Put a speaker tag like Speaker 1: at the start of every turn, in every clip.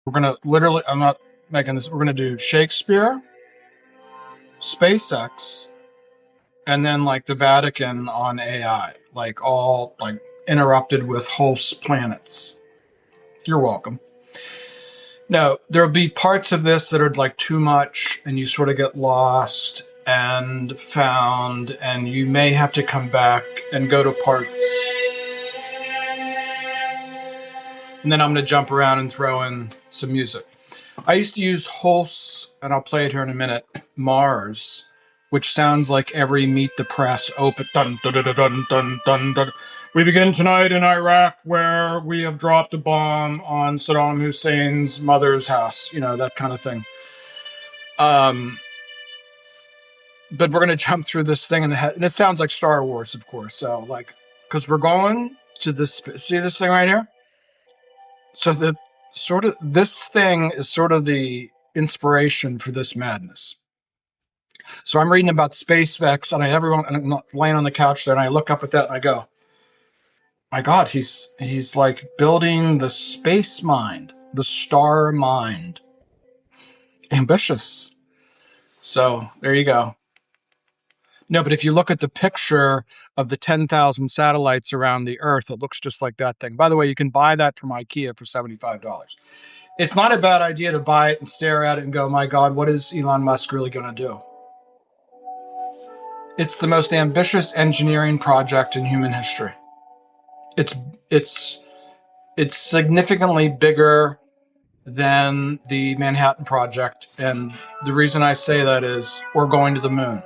Speaker 1: We're going to literally, I'm not making this, we're going to do Shakespeare, SpaceX, and then like the Vatican on AI, like all like interrupted with host planets. You're welcome. No, there'll be parts of this that are like too much and you sort of get lost and found, and you may have to come back and go to parts. And then I'm going to jump around and throw in some music. I used to use hosts, and I'll play it here in a minute, Mars, which sounds like every Meet the Press open. Dun, dun, dun, dun, dun, dun, dun. We begin tonight in Iraq, where we have dropped a bomb on Saddam Hussein's mother's house, you know, that kind of thing. But we're going to jump through this thing, and it sounds like Star Wars, of course. So, like, because we're going to this, see this thing right here? So this thing is sort of the inspiration for this madness. So I'm reading about SpaceX, and I'm laying on the couch there, and I look up at that, and I go, my God, he's like building the space mind, the star mind. Ambitious. So there you go. No, but if you look at the picture of the 10,000 satellites around the Earth, it looks just like that thing. By the way, you can buy that from IKEA for $75. It's not a bad idea to buy it and stare at it and go, my God, what is Elon Musk really going to do? It's the most ambitious engineering project in human history. It's significantly bigger than the Manhattan Project. And the reason I say that is we're going to the moon.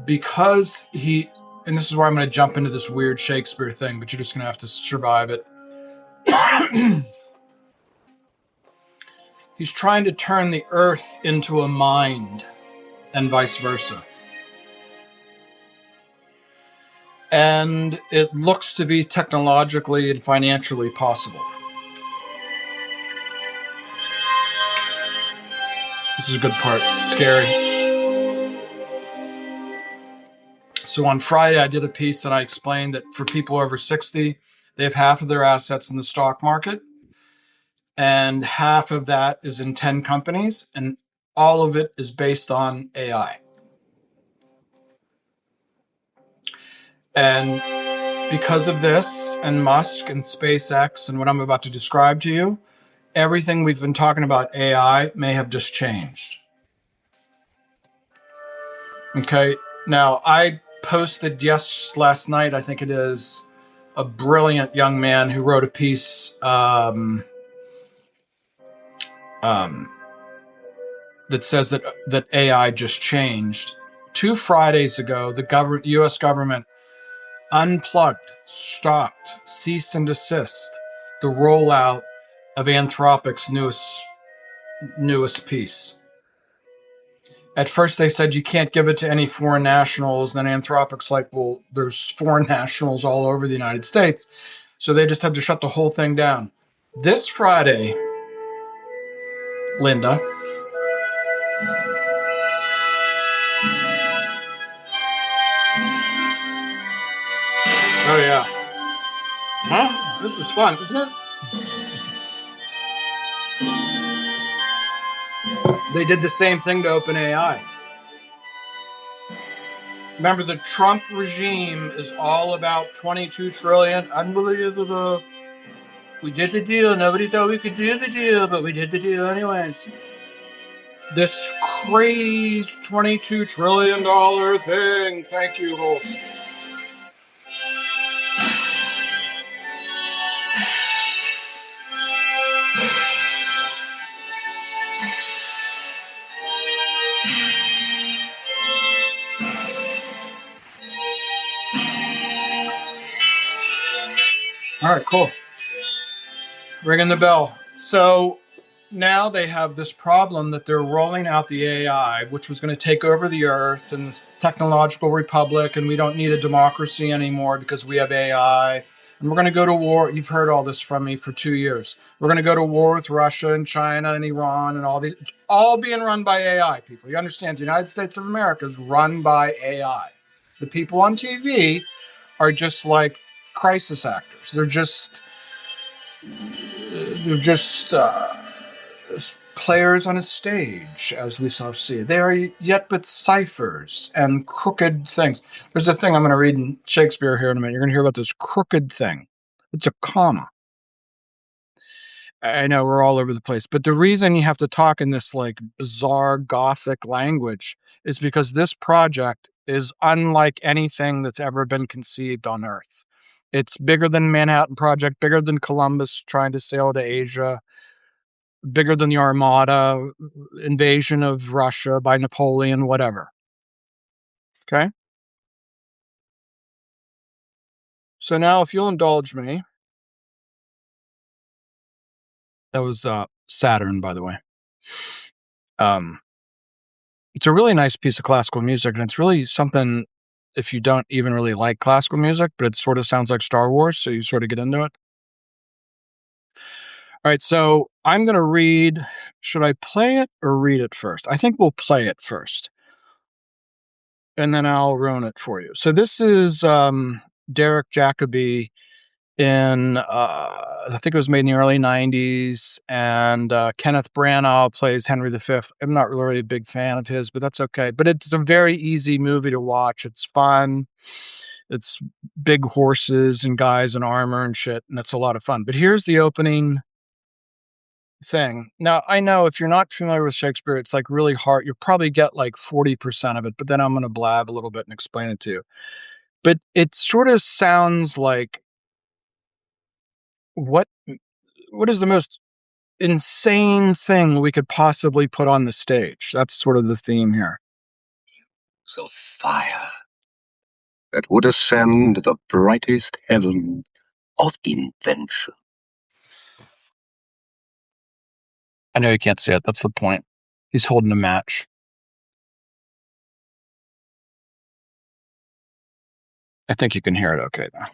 Speaker 1: Because and this is where I'm going to jump into this weird Shakespeare thing, but you're just going to have to survive it. He's trying to turn the earth into a mind and vice versa. And it looks to be technologically and financially possible. This is a good part. It's scary. So on Friday, I did a piece and I explained that for people over 60, they have half of their assets in the stock market. And half of that is in 10 companies, and all of it is based on AI. And because of this, and Musk and SpaceX, and what I'm about to describe to you, everything we've been talking about AI may have just changed. Okay, now I posted last night, I think it is, a brilliant young man who wrote a piece that says that AI just changed. 2 Fridays ago, the U.S. government unplugged, stopped, cease and desist the rollout of Anthropic's newest piece. At first, they said you can't give it to any foreign nationals. Then Anthropic's like, well, there's foreign nationals all over the United States, so they just have to shut the whole thing down. This Friday, Linda, oh yeah. Huh? This is fun, isn't it? They did the same thing to OpenAI. Remember, the Trump regime is all about 22 trillion. Unbelievable. We did the deal. Nobody thought we could do the deal, but we did the deal anyways. This crazy $22 trillion thing. Thank you, host. All right, cool. Ringing the bell. So now they have this problem that they're rolling out the AI, which was going to take over the earth and the technological republic, and we don't need a democracy anymore because we have AI. And we're going to go to war. You've heard all this from me for 2 years. We're going to go to war with Russia and China and Iran and all these. It's all being run by AI, people. You understand? The United States of America is run by AI. The people on TV are just like crisis actors. They're just They're just players on a stage, as we shall see. They are yet but ciphers and crooked things. There's a thing I'm going to read in Shakespeare here in a minute. You're going to hear about this crooked thing. It's a comma. I know we're all over the place, but the reason you have to talk in this like bizarre Gothic language is because this project is unlike anything that's ever been conceived on Earth. It's bigger than Manhattan Project, bigger than Columbus trying to sail to Asia, bigger than the Armada, invasion of Russia by Napoleon, whatever. Okay? So now, if you'll indulge me, that was Saturn, by the way. It's a really nice piece of classical music, and it's really something if you don't even really like classical music, but it sort of sounds like Star Wars, so you sort of get into it. All right, so I'm going to read. Should I play it or read it first? I think we'll play it first, and then I'll ruin it for you. So this is Derek Jacobi in, I think it was made in the early 90s, and Kenneth Branagh plays Henry V. I'm not really a big fan of his, but that's okay. But it's a very easy movie to watch. It's fun. It's big horses and guys in armor and shit, and it's a lot of fun. But here's the opening thing. Now, I know if you're not familiar with Shakespeare, it's like really hard. You'll probably get like 40% of it, but then I'm going to blab a little bit and explain it to you. But it sort of sounds like what is the most insane thing we could possibly put on the stage? That's sort of the theme here.
Speaker 2: So fire that would ascend the brightest heaven of invention.
Speaker 1: I know you can't see it. That's the point. He's holding a match. I think you can hear it okay now.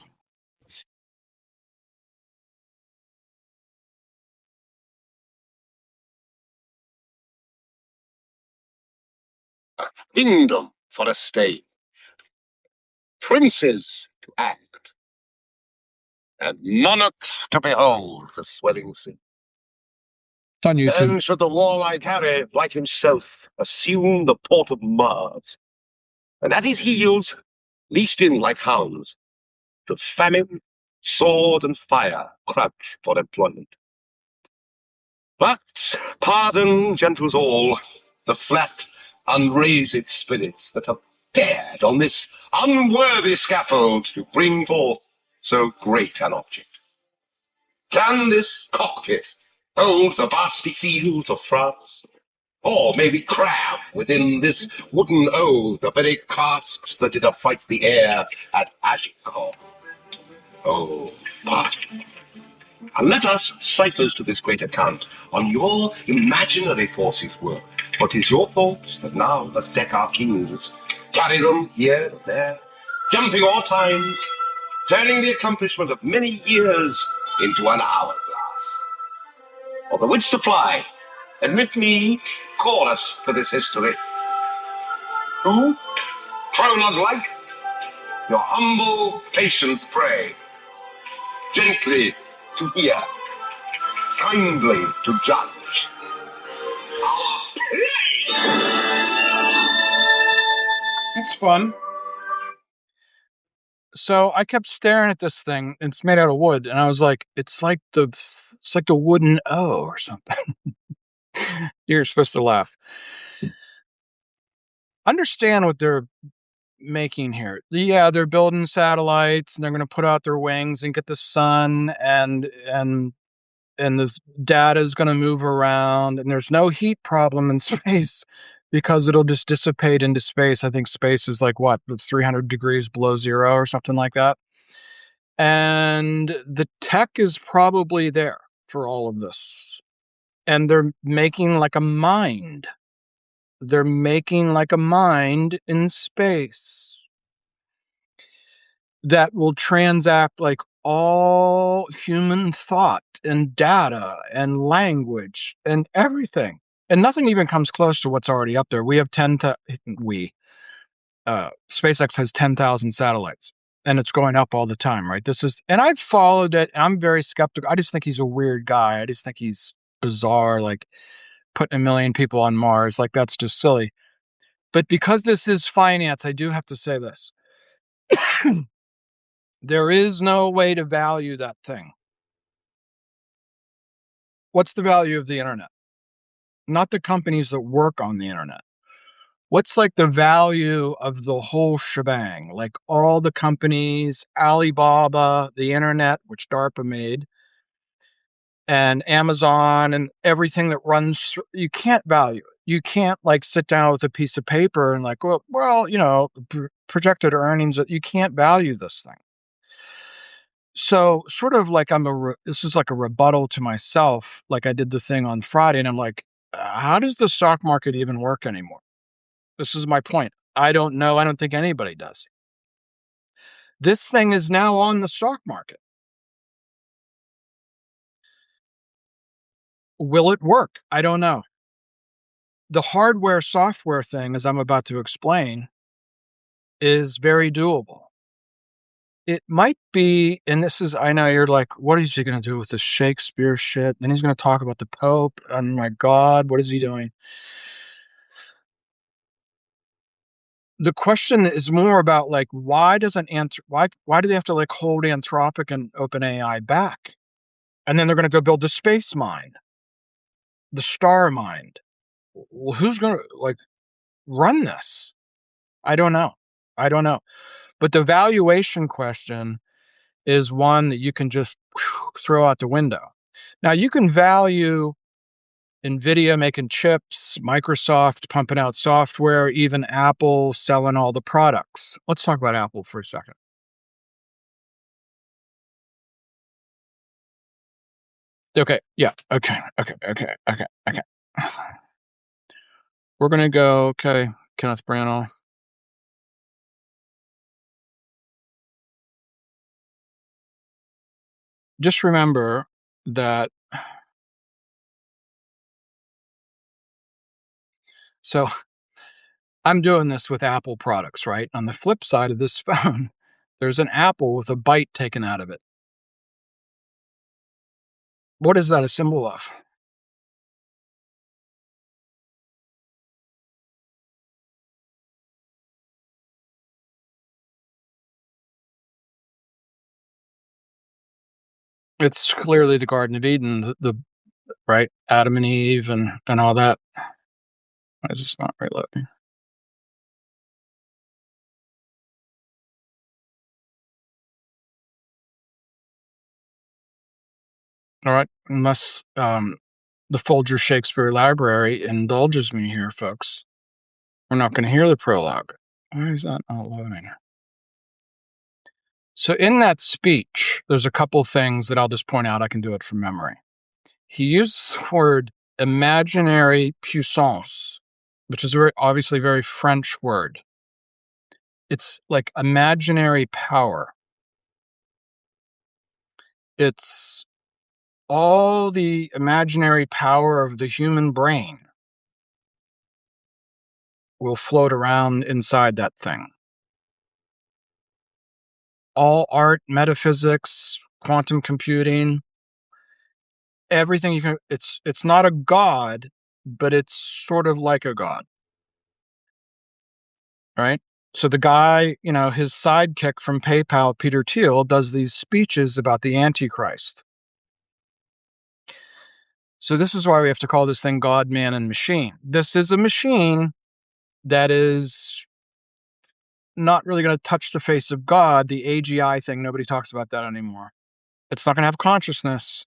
Speaker 2: A kingdom for a stage, princes to act, and monarchs to behold the swelling scene.
Speaker 1: It's on YouTube.
Speaker 2: Then should the warlike Harry, like himself, assume the port of Mars, and at his heels, leashed in like hounds, the famine, sword, and fire crouch for employment. But pardon, gentles all, the flat, unraised spirits that have dared on this unworthy scaffold to bring forth so great an object. Can this cockpit hold the vasty fields of France? Or may we cram within this wooden oath the very casks that did fight the air at Agincourt? Oh, pardon. And let us, ciphers to this great account, on your imaginary forces work. For 'tis your thoughts that now must deck our kings, carry them here and there, jumping all times, turning the accomplishment of many years into an hourglass. For the which supply, admit me, chorus to this history. Who, prolong life, your humble patience pray, gently to hear, kindly to judge.
Speaker 1: It's fun. So I kept staring at this thing. It's made out of wood, and I was like, it's like the wooden O or something. You're supposed to laugh. Understand what they're making here. Yeah, they're building satellites, and they're going to put out their wings and get the sun, and the data is going to move around, and there's no heat problem in space because it'll just dissipate into space. I think space is like what, 300 degrees below zero or something like that. And the tech is probably there for all of this. And they're making like a mind. They're making like a mind in space that will transact like all human thought and data and language and everything. And nothing even comes close to what's already up there. We have SpaceX has 10,000 satellites. and it's going up all the time, right? And I've followed it, and I'm very skeptical. I just think he's a weird guy. I just think he's bizarre, like putting 1 million people on Mars. Like, that's just silly. But because this is finance, I do have to say this. There is no way to value that thing. What's the value of the internet? Not the companies that work on the internet. What's like the value of the whole shebang? Like all the companies, Alibaba, the internet, which DARPA made, and Amazon and everything that runs through, you can't value it. You can't like sit down with a piece of paper and like, well, projected earnings, you can't value this thing. So sort of like this is like a rebuttal to myself. Like I did the thing on Friday and I'm like, how does the stock market even work anymore? This is my point. I don't know. I don't think anybody does. This thing is now on the stock market. Will it work? I don't know. The hardware software thing, as I'm about to explain, is very doable. It might be, and this is, I know you're like, what is he going to do with this Shakespeare shit? Then he's going to talk about the Pope. Oh my God, what is he doing? The question is more about like, why do they have to like hold Anthropic and OpenAI back? And then they're going to go build the space mine, the star mind. Well, who's going to like run this? I don't know. But the valuation question is one that you can just throw out the window. Now you can value NVIDIA making chips, Microsoft pumping out software, even Apple selling all the products. Let's talk about Apple for a second. Okay. Yeah. Okay. We're going to go, Kenneth Branagh. Just remember that. So I'm doing this with Apple products, right? On the flip side of this phone, there's an apple with a bite taken out of it. What is that a symbol of? It's clearly the Garden of Eden, the right, Adam and Eve and all that. Why is this not reloading? All right, unless the Folger Shakespeare Library indulges me here, folks, we're not going to hear the prologue. Why is that not loading? So in that speech, there's a couple things that I'll just point out. I can do it from memory. He used the word imaginary puissance, which is obviously a very French word. It's like imaginary power. It's all the imaginary power of the human brain will float around inside that thing. All art, metaphysics, quantum computing, everything you can. It's not a god, but it's sort of like a god, right? So the guy, his sidekick from PayPal, Peter Thiel, does these speeches about the Antichrist. So this is why we have to call this thing God, man, and machine. This is a machine that is not really going to touch the face of God. The AGI thing, nobody talks about that anymore. It's not going to have consciousness,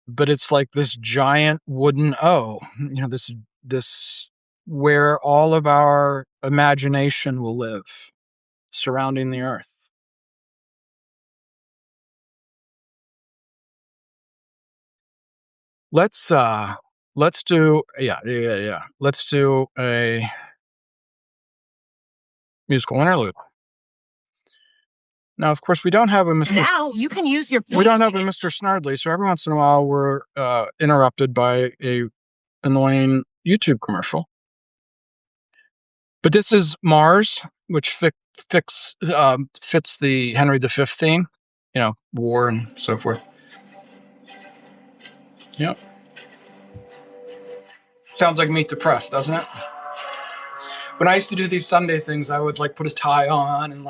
Speaker 1: but it's like this giant wooden O, this where all of our imagination will live, surrounding the earth. Let's do Let's do a musical interlude. Now, of course, we don't have a Mr.
Speaker 3: Now you can use your.
Speaker 1: We don't have a Mr. Snardley, so every once in a while we're interrupted by a annoying YouTube commercial. But this is Mars, which fits the Henry V theme, war and so forth. Yep. Sounds like Meet the Press, doesn't it? When I used to do these Sunday things, I would put a tie on and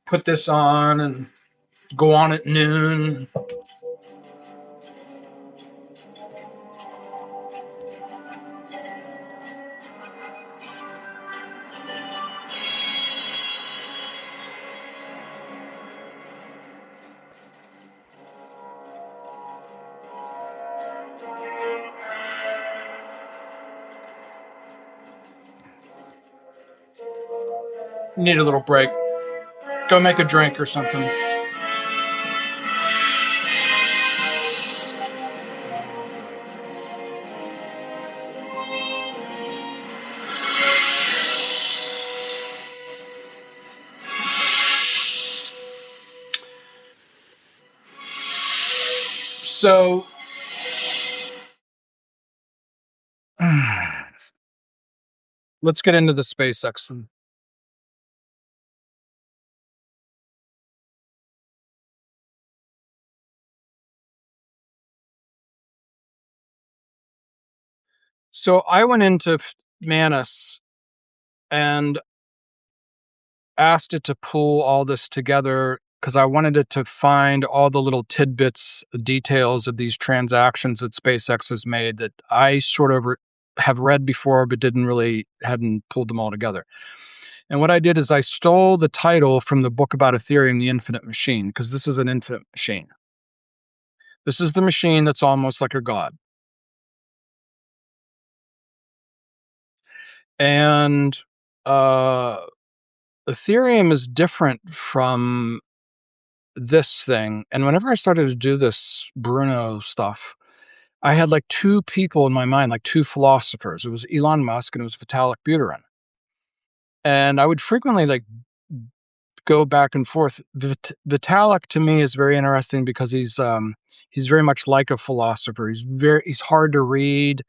Speaker 1: put this on and go on at noon. Need a little break. Go make a drink or something. So, let's get into the SpaceX thing. So I went into Manus and asked it to pull all this together because I wanted it to find all the little tidbits, details of these transactions that SpaceX has made that I sort of have read before, but hadn't pulled them all together. And what I did is I stole the title from the book about Ethereum, The Infinite Machine, because this is an infinite machine. This is the machine that's almost like a god. And Ethereum is different from this thing. And whenever I started to do this Bruno stuff, I had two people in my mind, two philosophers. It was Elon Musk and it was Vitalik Buterin. And I would frequently go back and forth. Vitalik to me is very interesting because he's very much like a philosopher. He's hard to read.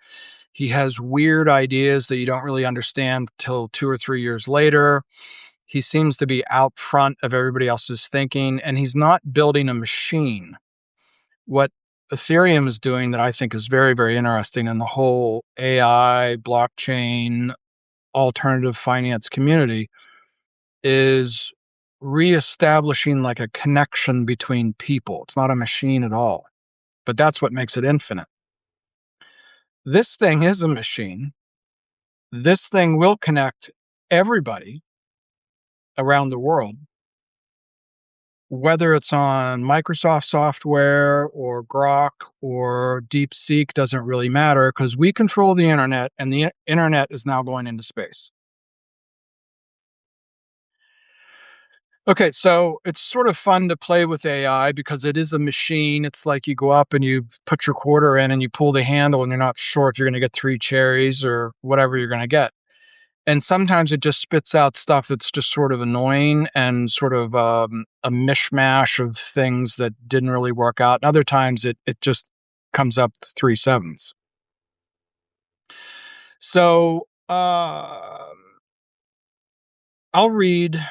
Speaker 1: He has weird ideas that you don't really understand till 2 or 3 years later. He seems to be out front of everybody else's thinking, and he's not building a machine. What Ethereum is doing that I think is very, very interesting in the whole AI, blockchain, alternative finance community is reestablishing a connection between people. It's not a machine at all, but that's what makes it infinite. This thing is a machine. This thing will connect everybody around the world, whether it's on Microsoft software or Grok or DeepSeek, doesn't really matter because we control the internet and the internet is now going into space. Okay, so it's sort of fun to play with AI because it is a machine. It's like you go up and you put your quarter in and you pull the handle and you're not sure if you're going to get 3 cherries or whatever you're going to get. And sometimes it just spits out stuff that's just sort of annoying and sort of a mishmash of things that didn't really work out. And other times it just comes up 3 sevens. So I'll read.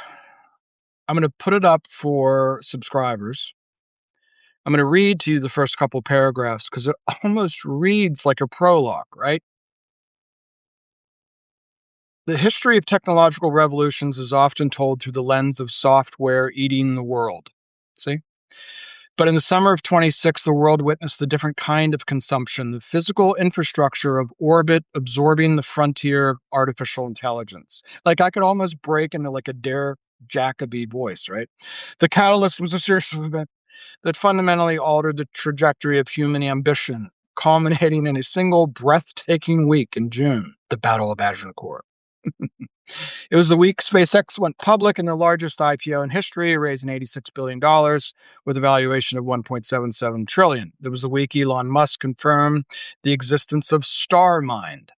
Speaker 1: I'm going to put it up for subscribers. I'm going to read to you the first couple paragraphs because it almost reads like a prologue, right? The history of technological revolutions is often told through the lens of software eating the world. See? But in the summer of 26, the world witnessed a different kind of consumption, the physical infrastructure of orbit absorbing the frontier of artificial intelligence. I could almost break into a Dare Jacoby voice, right? The catalyst was a series of events that fundamentally altered the trajectory of human ambition, culminating in a single breathtaking week in June, the Battle of Agincourt. It was the week SpaceX went public in the largest IPO in history, raising $86 billion with a valuation of $1.77 trillion. It was the week Elon Musk confirmed the existence of StarMind,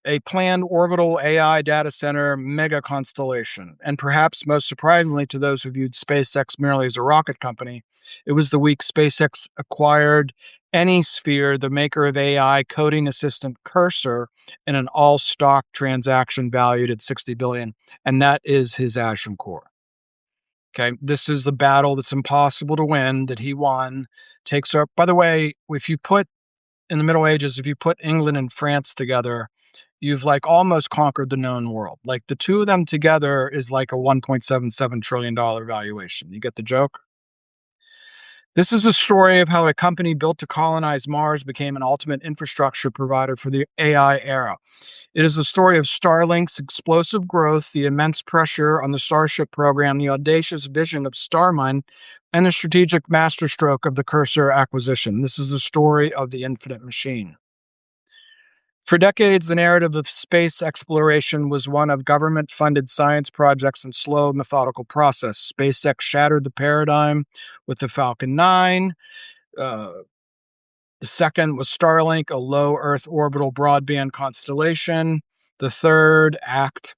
Speaker 1: a planned orbital AI data center mega constellation. And perhaps most surprisingly to those who viewed SpaceX merely as a rocket company, it was the week SpaceX acquired AnySphere, the maker of AI coding assistant Cursor, in an all-stock transaction valued at $60 billion, and that is his Agincourt. Okay, this is a battle that's impossible to win that he won. Takes up. By the way, if you put in the Middle Ages, if you put England and France together, you've like almost conquered the known world. Like the two of them together is like a $1.77 trillion valuation. You get the joke? This is a story of how a company built to colonize Mars became an ultimate infrastructure provider for the AI era. It is a story of Starlink's explosive growth, the immense pressure on the Starship program, the audacious vision of Starmine, and the strategic masterstroke of the Cursor acquisition. This is the story of the infinite machine. For decades, the narrative of space exploration was one of government-funded science projects and slow, methodical process. SpaceX shattered the paradigm with the Falcon 9. The second was Starlink, a low Earth orbital broadband constellation. The third act,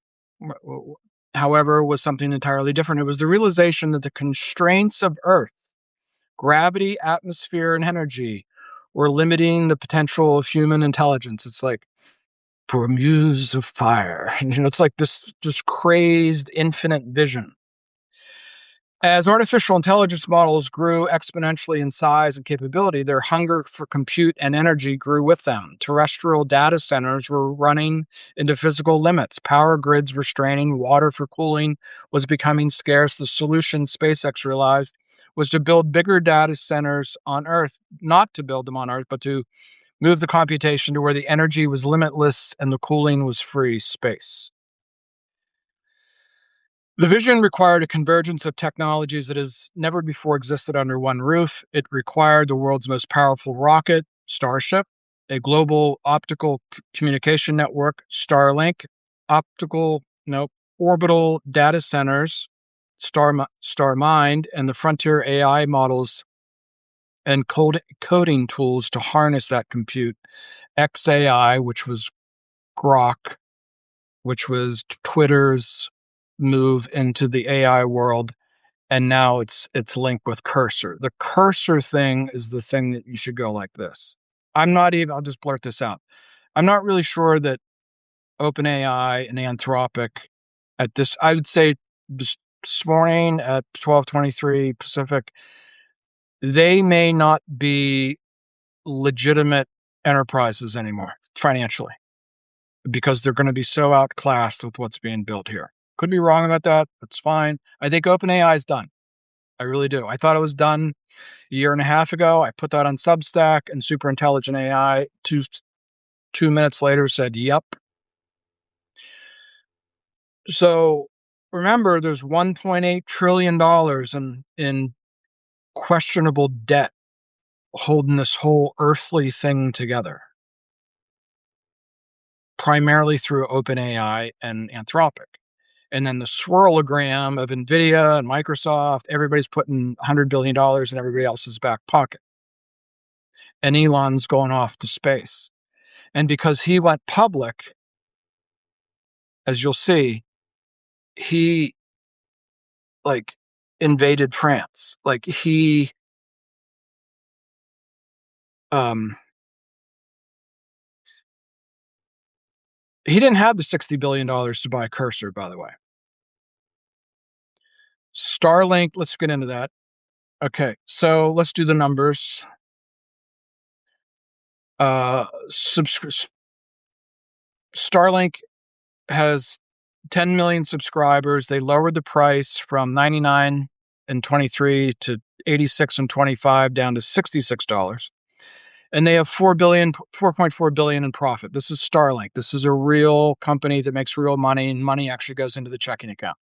Speaker 1: however, was something entirely different. It was the realization that the constraints of Earth, gravity, atmosphere, and energy, were limiting the potential of human intelligence. It's like, for a muse of fire. It's like this just crazed infinite vision. As artificial intelligence models grew exponentially in size and capability, their hunger for compute and energy grew with them. Terrestrial data centers were running into physical limits. Power grids were straining. Water for cooling was becoming scarce. The solution SpaceX realized was to build bigger data centers on Earth, not to build them on Earth, but to move the computation to where the energy was limitless and the cooling was free space. The vision required a convergence of technologies that has never before existed under one roof. It required the world's most powerful rocket, Starship, a global optical communication network, Starlink, orbital data centers, Starmind, and the frontier AI models and coding tools to harness that compute. XAI, which was Grok, which was Twitter's move into the AI world, and now it's linked with Cursor. The Cursor thing is the thing that you should go like this. I'll just blurt this out. I'm not really sure that OpenAI and Anthropic I would say this morning at 12:23 Pacific, they may not be legitimate enterprises anymore financially, because they're going to be so outclassed with what's being built here. Could be wrong about that. That's fine. I think OpenAI is done. I really do. I thought it was done a year and a half ago. I put that on Substack, and Super Intelligent AI 2 minutes later said, yep. So remember, there's $1.8 trillion in questionable debt holding this whole earthly thing together, primarily through OpenAI and Anthropic. And then the swirlogram of NVIDIA and Microsoft, everybody's putting $100 billion in everybody else's back pocket. And Elon's going off to space. And because he went public, as you'll see, he invaded France. He didn't have the $60 billion to buy Cursor, by the way. Starlink, let's get into that. Okay, so let's do the numbers. Starlink has 10 million subscribers. They lowered the price from $99 and $23 to $86 and $25 down to $66. And they have $4.4 billion in profit. This is Starlink. This is a real company that makes real money, and money actually goes into the checking account.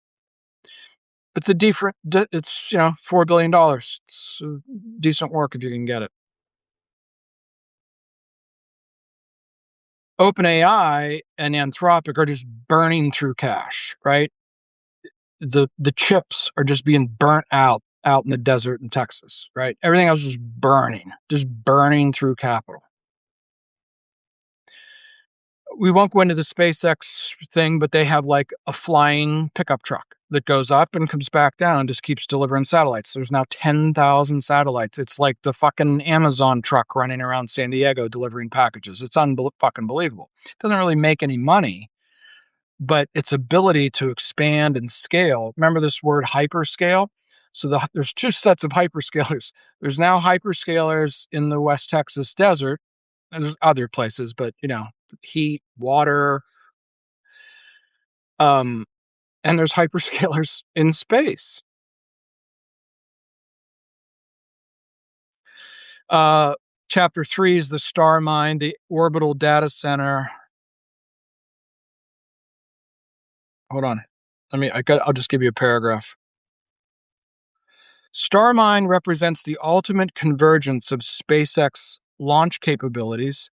Speaker 1: It's $4 billion. It's decent work if you can get it. OpenAI and Anthropic are just burning through cash, right? The chips are just being burnt out in the desert in Texas, right? Everything else is burning through capital. we won't go into the SpaceX thing, but they have like a flying pickup truck that goes up and comes back down and just keeps delivering satellites. There's now 10,000 satellites. It's like the fucking Amazon truck running around San Diego delivering packages. It's fucking believable. It doesn't really make any money, but its ability to expand and scale. Remember this word hyperscale? So there's two sets of hyperscalers. There's now hyperscalers in the West Texas desert. There's other places, but heat, water, and there's hyperscalers in space. Chapter 3 is the star mine, the orbital data center. Hold on. I'll just give you a paragraph. Starmine represents the ultimate convergence of SpaceX launch capabilities,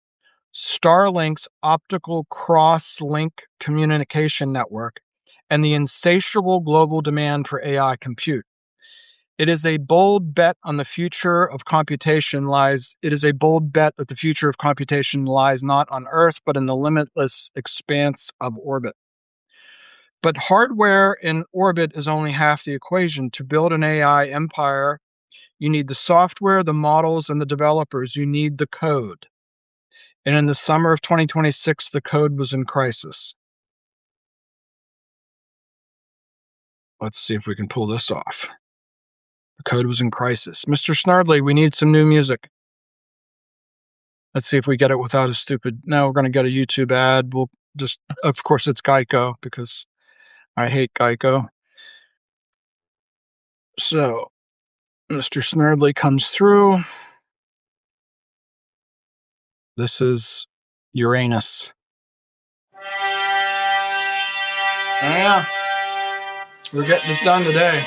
Speaker 1: Starlink's optical cross-link communication network, and the insatiable global demand for AI compute. It is a bold bet on the future of computation lies. It is a bold bet that the future of computation lies not on Earth, but in the limitless expanse of orbit. But hardware in orbit is only half the equation. To build an AI empire, you need the software, the models, and the developers. You need the code. And in the summer of 2026, the code was in crisis. Let's see if we can pull this off. The code was in crisis. Mr. Snardley, we need some new music. Let's see if we get it without a stupid... No, we're going to get a YouTube ad. We'll just... Of course, it's Geico, because I hate Geico. So, Mr. Snardley comes through. This is Uranus. Yeah. We're getting it done today.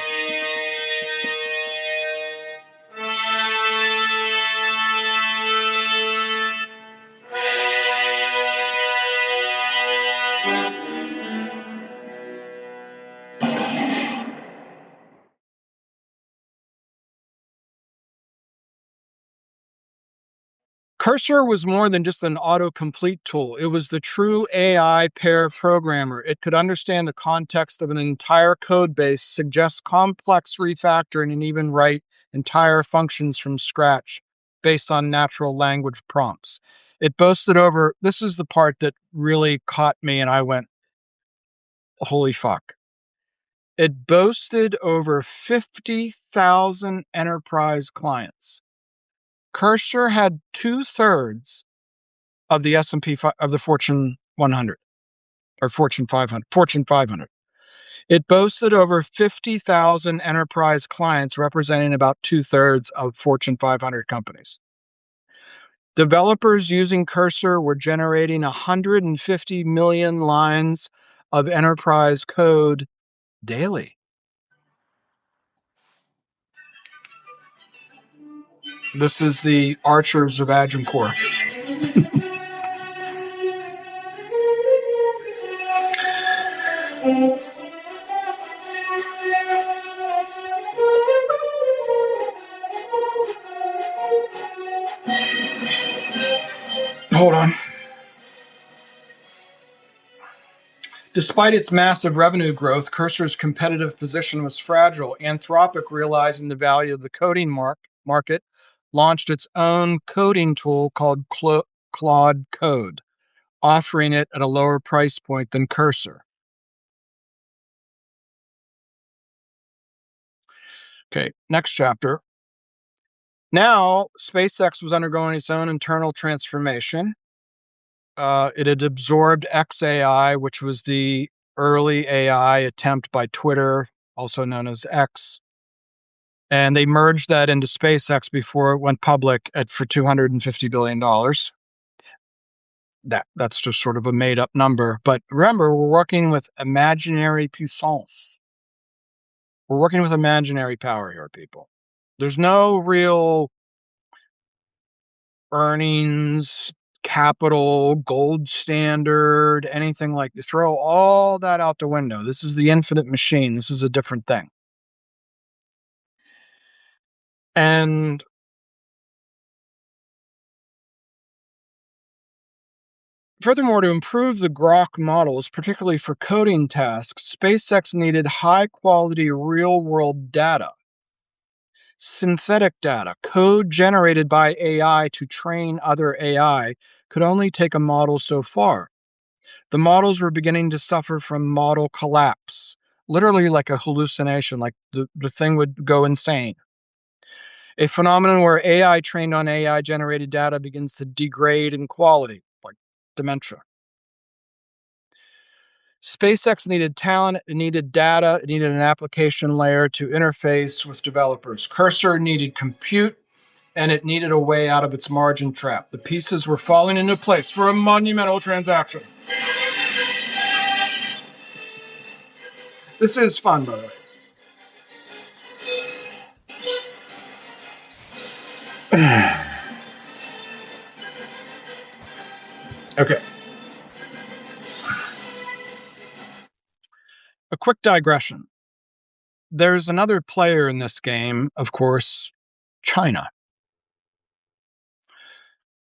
Speaker 1: Cursor was more than just an autocomplete tool. It was the true AI pair programmer. It could understand the context of an entire code base, suggest complex refactoring, and even write entire functions from scratch based on natural language prompts. It boasted over, this is the part that really caught me and I went, holy fuck. It boasted over 50,000 enterprise clients. Cursor had 2/3 of the S&P of the Fortune 100 or Fortune 500. It boasted over 50,000 enterprise clients, representing about 2/3 of Fortune 500 companies. Developers using Cursor were generating 150 million lines of enterprise code daily. This is the Archers of Agincourt. Hold on. Despite its massive revenue growth, Cursor's competitive position was fragile. Anthropic, realizing the value of the coding market, launched its own coding tool called Claude Code, offering it at a lower price point than Cursor. Okay, next chapter. Now, SpaceX was undergoing its own internal transformation. It had absorbed XAI, which was the early AI attempt by Twitter, also known as X. And they merged that into SpaceX before it went public for $250 billion. That's just sort of a made-up number. But remember, we're working with imaginary puissance. We're working with imaginary power here, people. There's no real earnings, capital, gold standard, anything like that. Throw all that out the window. This is the infinite machine. This is a different thing. And Furthermore, to improve the Grok models, particularly for coding tasks, SpaceX needed high-quality real-world data. Synthetic data, code generated by AI to train other AI, could only take a model so far. The models were beginning to suffer from model collapse, literally like a hallucination, like the thing would go insane. A phenomenon where AI trained on AI generated data begins to degrade in quality, like dementia. SpaceX needed talent, it needed data, it needed an application layer to interface with developers. Cursor needed compute, and it needed a way out of its margin trap. The pieces were falling into place for a monumental transaction. This is fun, by the way. Okay. A quick digression. There's another player in this game, of course, China.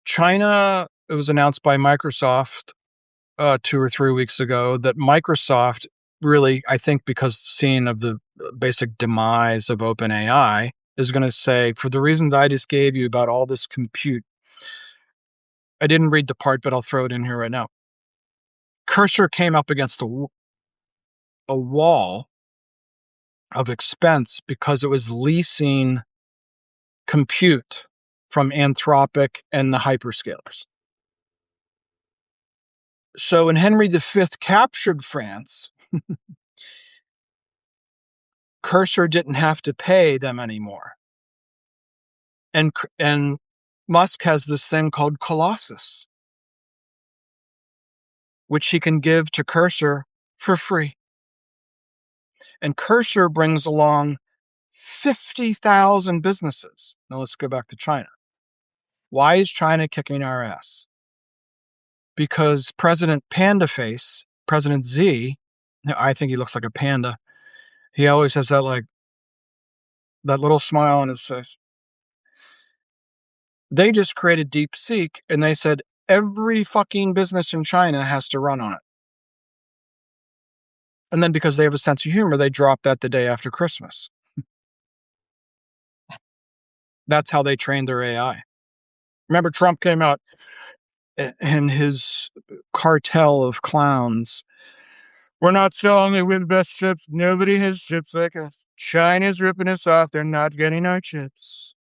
Speaker 1: China, it was announced by Microsoft 2 or 3 weeks ago that Microsoft really, I think because seeing of the basic demise of OpenAI, is going to say, for the reasons I just gave you about all this compute, I didn't read the part, but I'll throw it in here right now. Cursor came up against a wall of expense because it was leasing compute from Anthropic and the hyperscalers. So when Henry V captured France, Cursor didn't have to pay them anymore. And Musk has this thing called Colossus, which he can give to Cursor for free. And Cursor brings along 50,000 businesses. Now let's go back to China. Why is China kicking our ass? Because President Panda Face, President Z, I think he looks like a panda. He always has that little smile on his face. They just created DeepSeek and they said every fucking business in China has to run on it. And then because they have a sense of humor, they dropped that the day after Christmas. That's how they trained their AI. Remember, Trump came out and his cartel of clowns. We're not selling with the best chips. Nobody has chips like us. China's ripping us off. They're not getting our chips.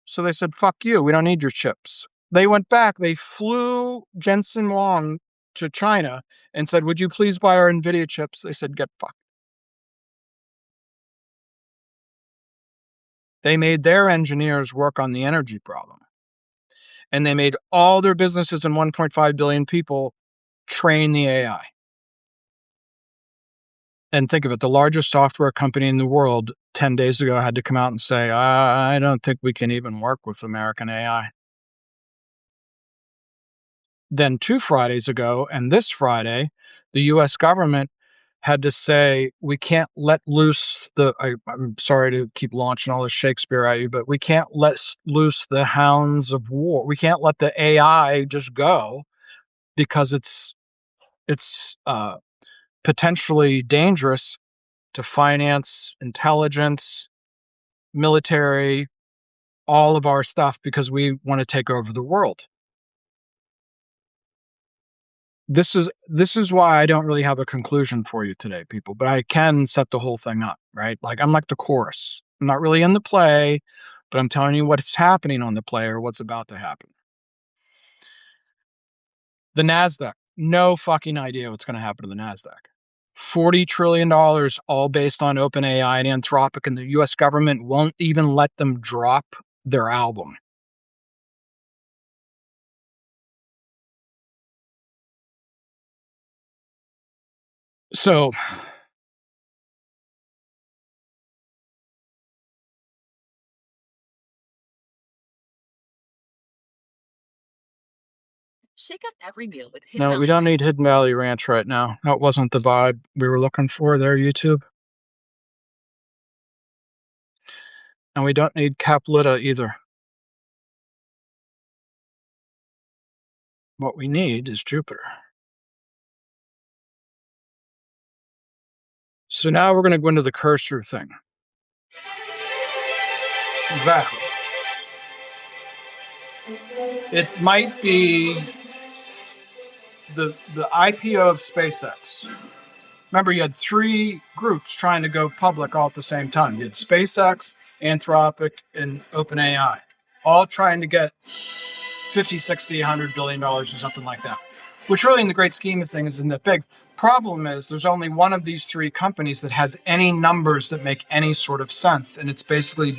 Speaker 1: So they said, fuck you. We don't need your chips. They went back. They flew Jensen Huang to China and said, would you please buy our NVIDIA chips? They said, get fucked. They made their engineers work on the energy problem. And they made all their businesses and 1.5 billion people train the AI. And think of it, the largest software company in the world 10 days ago had to come out and say, I don't think we can even work with American AI. Then 2 Fridays ago, and this Friday, the US government had to say, we can't let loose I'm sorry to keep launching all this Shakespeare at you, but we can't let loose the hounds of war. We can't let the AI just go because it's potentially dangerous to finance, intelligence, military, all of our stuff because we want to take over the world. This is why I don't really have a conclusion for you today, people, but I can set the whole thing up, right? Like I'm like the chorus. I'm not really in the play, but I'm telling you what's happening on the play or what's about to happen. The NASDAQ, no fucking idea what's going to happen to the NASDAQ. $40 trillion, all based on OpenAI and Anthropic, and the US government won't even let them drop their album. So shake up every meal with Hidden Valley. No, we don't need Hidden Valley Ranch right now. That wasn't the vibe we were looking for there, YouTube. And we don't need Caplita either. What we need is Jupiter. So now we're going to go into the cursor thing. Exactly. It might be the IPO of SpaceX. Remember, you had three groups trying to go public all at the same time. You had SpaceX, Anthropic, and OpenAI, all trying to get 50, 60, $100 billion or something like that, which really in the great scheme of things isn't that big. Problem is there's only one of these three companies that has any numbers that make any sort of sense, and it's basically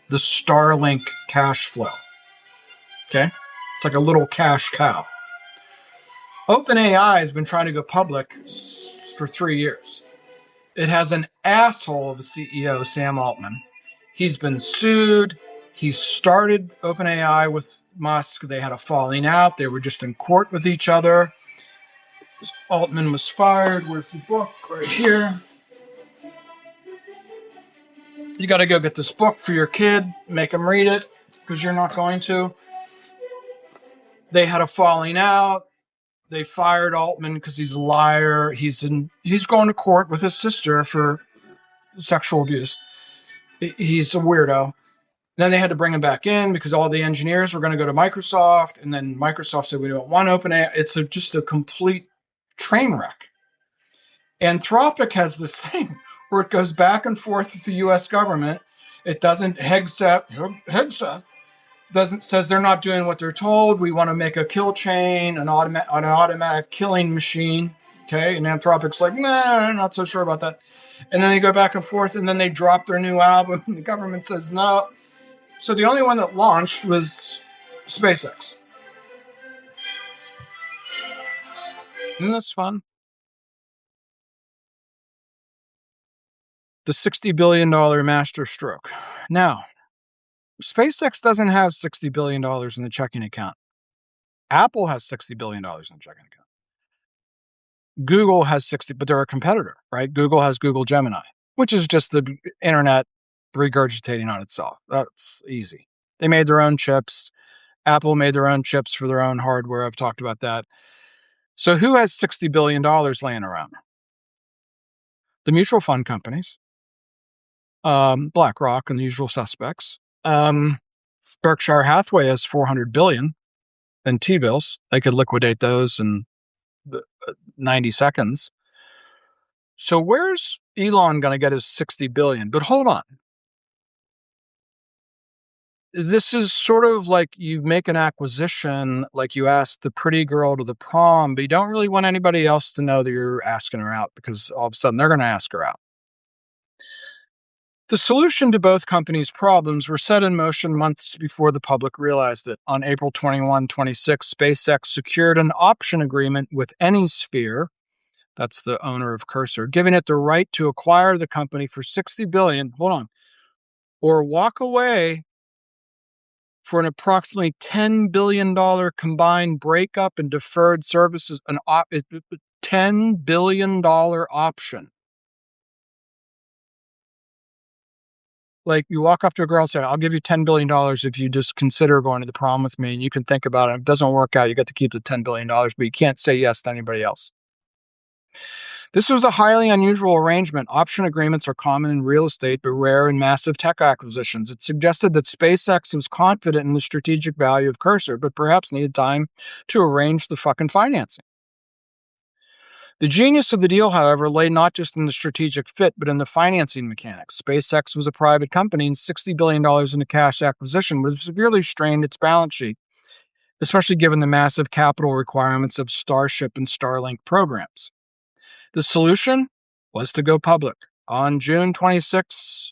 Speaker 1: the Starlink cash flow. Okay? It's like a little cash cow. OpenAI has been trying to go public for 3 years. It has an asshole of a CEO, Sam Altman. He's been sued. He started OpenAI with Musk. They had a falling out. They were just in court with each other. Altman was fired. Where's the book? Right here. You got to go get this book for your kid. Make him read it because you're not going to. They had a falling out. They fired Altman because he's a liar. He's going to court with his sister for sexual abuse. He's a weirdo. Then they had to bring him back in because all the engineers were going to go to Microsoft, and then Microsoft said we don't want OpenAI. It's just a complete train wreck. Anthropic has this thing where it goes back and forth with the U.S. government. It doesn't Hegseth says they're not doing what they're told. We want to make a kill chain, an automatic killing machine. Okay, and Anthropic's like, nah, I'm not so sure about that. And then they go back and forth, and then they drop their new album, and the government says no. So the only one that launched was SpaceX. Isn't this fun? The $60 billion master stroke. Now, SpaceX doesn't have $60 billion in the checking account. Apple has $60 billion in the checking account. Google has 60, but they're a competitor, right? Google has Google Gemini, which is just the internet regurgitating on itself. That's easy. They made their own chips. Apple made their own chips for their own hardware. I've talked about that. So who has $60 billion laying around? The mutual fund companies, BlackRock and the usual suspects. Berkshire Hathaway has $400 billion in T-bills. They could liquidate those in 90 seconds. So where's Elon going to get his $60 billion? But hold on. This is sort of like you make an acquisition, like you ask the pretty girl to the prom, but you don't really want anybody else to know that you're asking her out because all of a sudden they're going to ask her out. The solution to both companies' problems were set in motion months before the public realized it. On April 21, 26, SpaceX secured an option agreement with Anysphere, that's the owner of Cursor, giving it the right to acquire the company for $60 billion, or walk away for an approximately $10 billion combined breakup and deferred services, $10 billion option. Like you walk up to a girl and say, I'll give you $10 billion if you just consider going to the prom with me, and you can think about it. If it doesn't work out, you get to keep the $10 billion, but you can't say yes to anybody else. This was a highly unusual arrangement. Option agreements are common in real estate, but rare in massive tech acquisitions. It suggested that SpaceX was confident in the strategic value of Cursor, but perhaps needed time to arrange the fucking financing. The genius of the deal, however, lay not just in the strategic fit, but in the financing mechanics. SpaceX was a private company, and $60 billion in a cash acquisition would have severely strained its balance sheet, especially given the massive capital requirements of Starship and Starlink programs. The solution was to go public. On June 12, 26,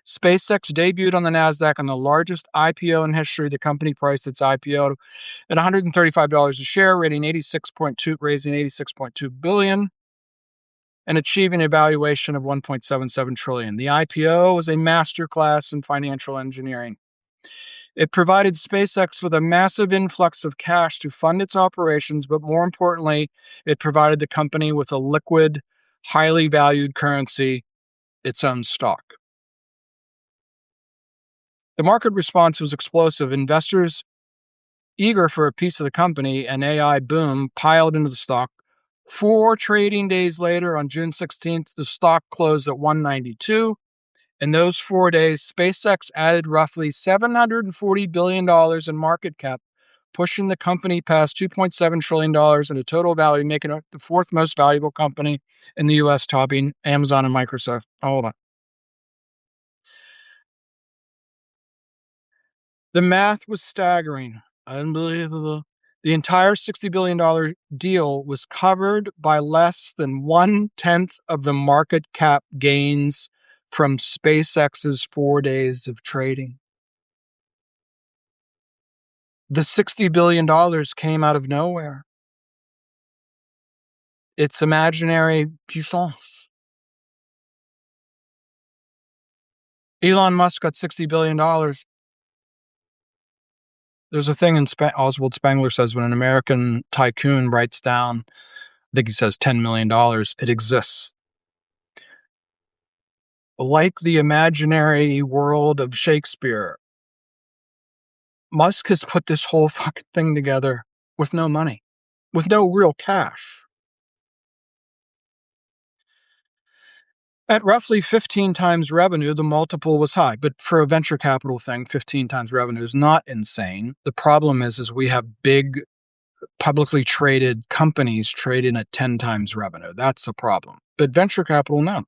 Speaker 1: SpaceX debuted on the NASDAQ on the largest IPO in history. The company priced its IPO at $135 a share, raising $86.2 billion and achieving a valuation of $1.77 trillion. The IPO was a masterclass in financial engineering. It provided SpaceX with a massive influx of cash to fund its operations, but more importantly, it provided the company with a liquid, highly valued currency, its own stock. The market response was explosive. Investors eager for a piece of the company, and AI boom piled into the stock. 4 trading days later, on June 16th, the stock closed at 192. In those 4 days, SpaceX added roughly $740 billion in market cap, pushing the company past $2.7 trillion in a total value, making it the 4th most valuable company in the U.S., topping Amazon and Microsoft. Hold on. The math was staggering. Unbelievable. The entire $60 billion deal was covered by less than 1/10 of the market cap gains from SpaceX's 4 days of trading. The $60 billion came out of nowhere. It's imaginary puissance. Elon Musk got $60 billion. There's a thing in Oswald Spengler says when an American tycoon writes down, I think he says $10 million, it exists. Like the imaginary world of Shakespeare, Musk has put this whole fucking thing together with no money, with no real cash. At roughly 15 times revenue, the multiple was high. But for a venture capital thing, 15 times revenue is not insane. The problem is we have big publicly traded companies trading at 10 times revenue. That's a problem. But venture capital, no.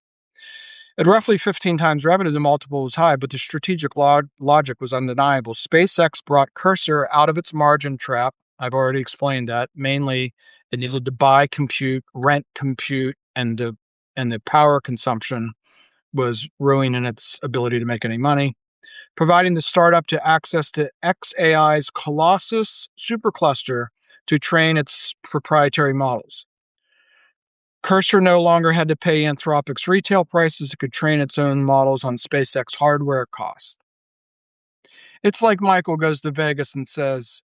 Speaker 1: At roughly 15 times revenue, the multiple was high, but the strategic logic was undeniable. SpaceX brought Cursor out of its margin trap. I've already explained that. Mainly, it needed to buy compute, rent compute, and the power consumption was ruining its ability to make any money, providing the startup to access to xAI's Colossus supercluster to train its proprietary models. Cursor no longer had to pay Anthropic's retail prices. It could train its own models on SpaceX hardware cost. It's like Michael goes to Vegas and says,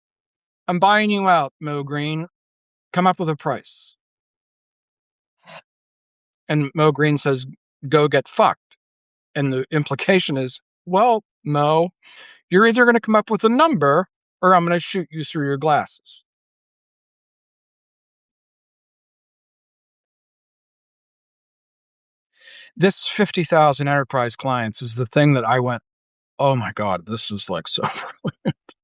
Speaker 1: I'm buying you out, Mo Green. Come up with a price. And Mo Green says, go get fucked. And the implication is, well, Mo, you're either going to come up with a number or I'm going to shoot you through your glasses. This 50,000 enterprise clients is the thing that I went, oh my God, this is like so brilliant.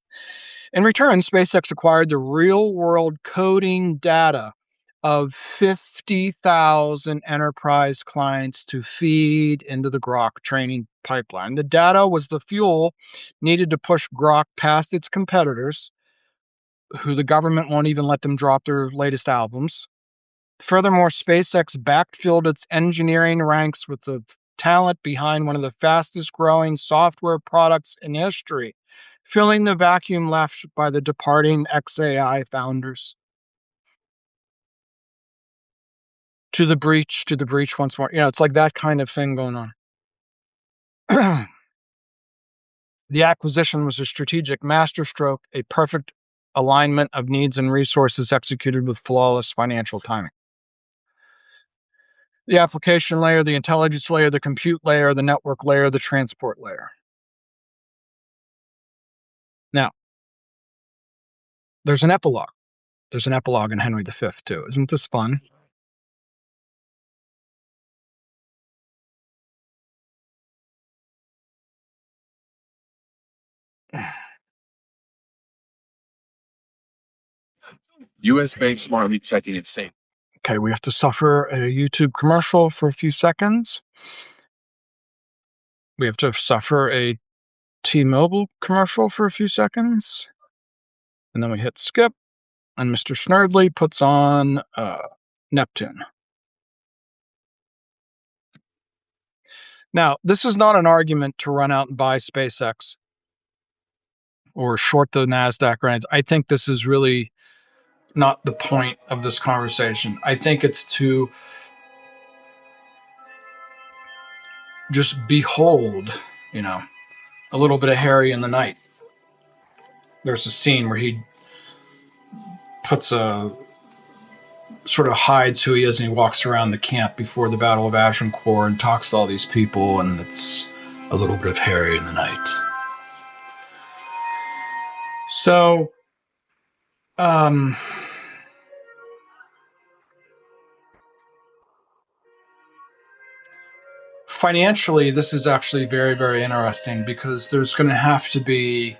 Speaker 1: In return, SpaceX acquired the real-world coding data of 50,000 enterprise clients to feed into the Grok training pipeline. The data was the fuel needed to push Grok past its competitors, who the government won't even let them drop their latest albums. Furthermore, SpaceX backfilled its engineering ranks with the talent behind one of the fastest growing software products in history, filling the vacuum left by the departing xAI founders. To the breach once more. It's like that kind of thing going on. The acquisition was a strategic masterstroke, a perfect alignment of needs and resources executed with flawless financial timing. The application layer, the intelligence layer, the compute layer, the network layer, the transport layer. Now, there's an epilogue. There's an epilogue in Henry V, too. Isn't this fun?
Speaker 3: U.S. bank smartly checking its safe.
Speaker 1: Okay, we have to suffer a YouTube commercial for a few seconds. We have to suffer a T-Mobile commercial for a few seconds. And then we hit skip. And Mr. Snerdley puts on Neptune. Now, this is not an argument to run out and buy SpaceX or short the NASDAQ or anything. I think this is really not the point of this conversation. I think it's to just behold, a little bit of Harry in the night. There's a scene where he puts sort of hides who he is and he walks around the camp before the Battle of Agincourt and talks to all these people, and it's a little bit of Harry in the night. So Financially, this is actually very, very interesting because there's going to have to be,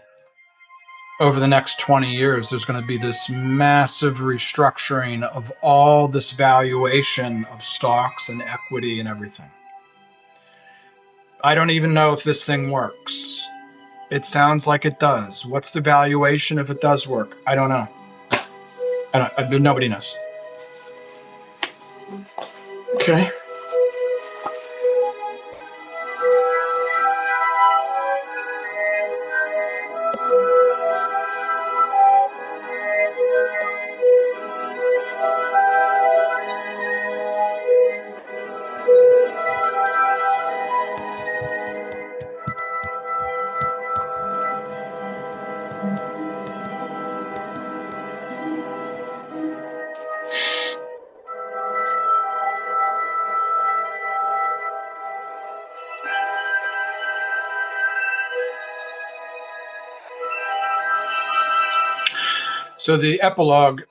Speaker 1: over the next 20 years, there's going to be this massive restructuring of all this valuation of stocks and equity and everything. I don't even know if this thing works. It sounds like it does. What's the valuation if it does work? I don't know. Nobody knows. Okay. So the epilogue,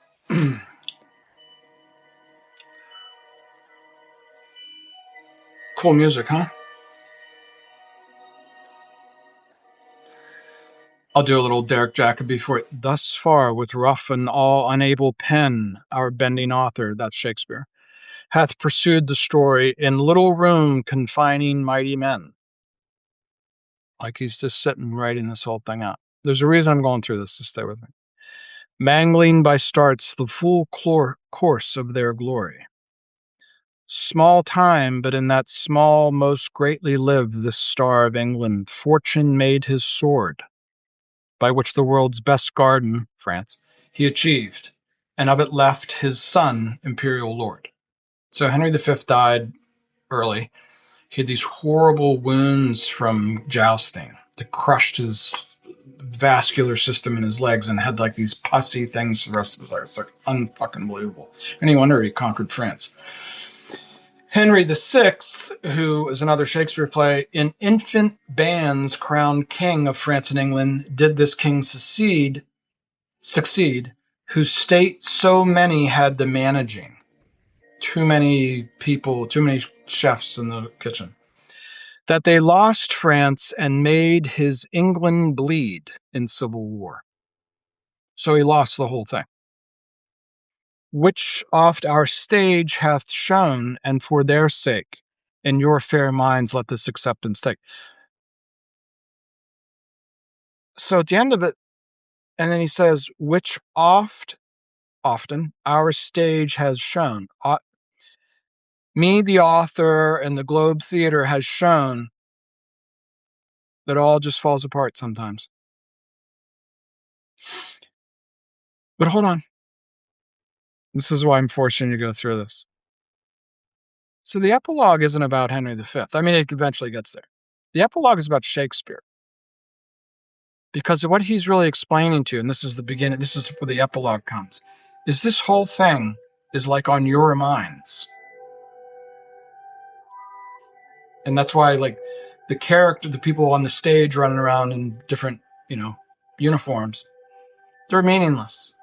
Speaker 1: cool music, huh? I'll do a little Derek Jacobi for it. Thus far, with rough and all unable pen, our bending author, that's Shakespeare, hath pursued the story in little room confining mighty men. Like he's just sitting writing this whole thing out. There's a reason I'm going through this, so stay with me. Mangling by starts the full course of their glory. Small time, but in that small most greatly lived this star of England, fortune made his sword, by which the world's best garden, France, he achieved, and of it left his son, imperial lord. So Henry V died early. He had these horrible wounds from jousting that crushed his vascular system in his legs and had like these pussy things for the rest of his life. It's like unfucking believable. Any wonder he conquered France. Henry VI, who is another Shakespeare play, in infant bands crowned king of France and England, did this king succeed, whose state so many had the managing. Too many people, too many chefs in the kitchen, that they lost France and made his England bleed in civil war. So he lost the whole thing. Which oft our stage hath shown, and for their sake, in your fair minds let this acceptance take. So at the end of it, and then he says, which often, our stage has shown. Me, the author, and the Globe Theater has shown that all just falls apart sometimes. But hold on. This is why I'm forcing you to go through this. So the epilogue isn't about Henry V. I mean, it eventually gets there. The epilogue is about Shakespeare. Because of what he's really explaining to you, and this is the beginning, this is where the epilogue comes, is this whole thing is like on your minds. And that's why, like, the character, the people on the stage running around in different, uniforms, they're meaningless.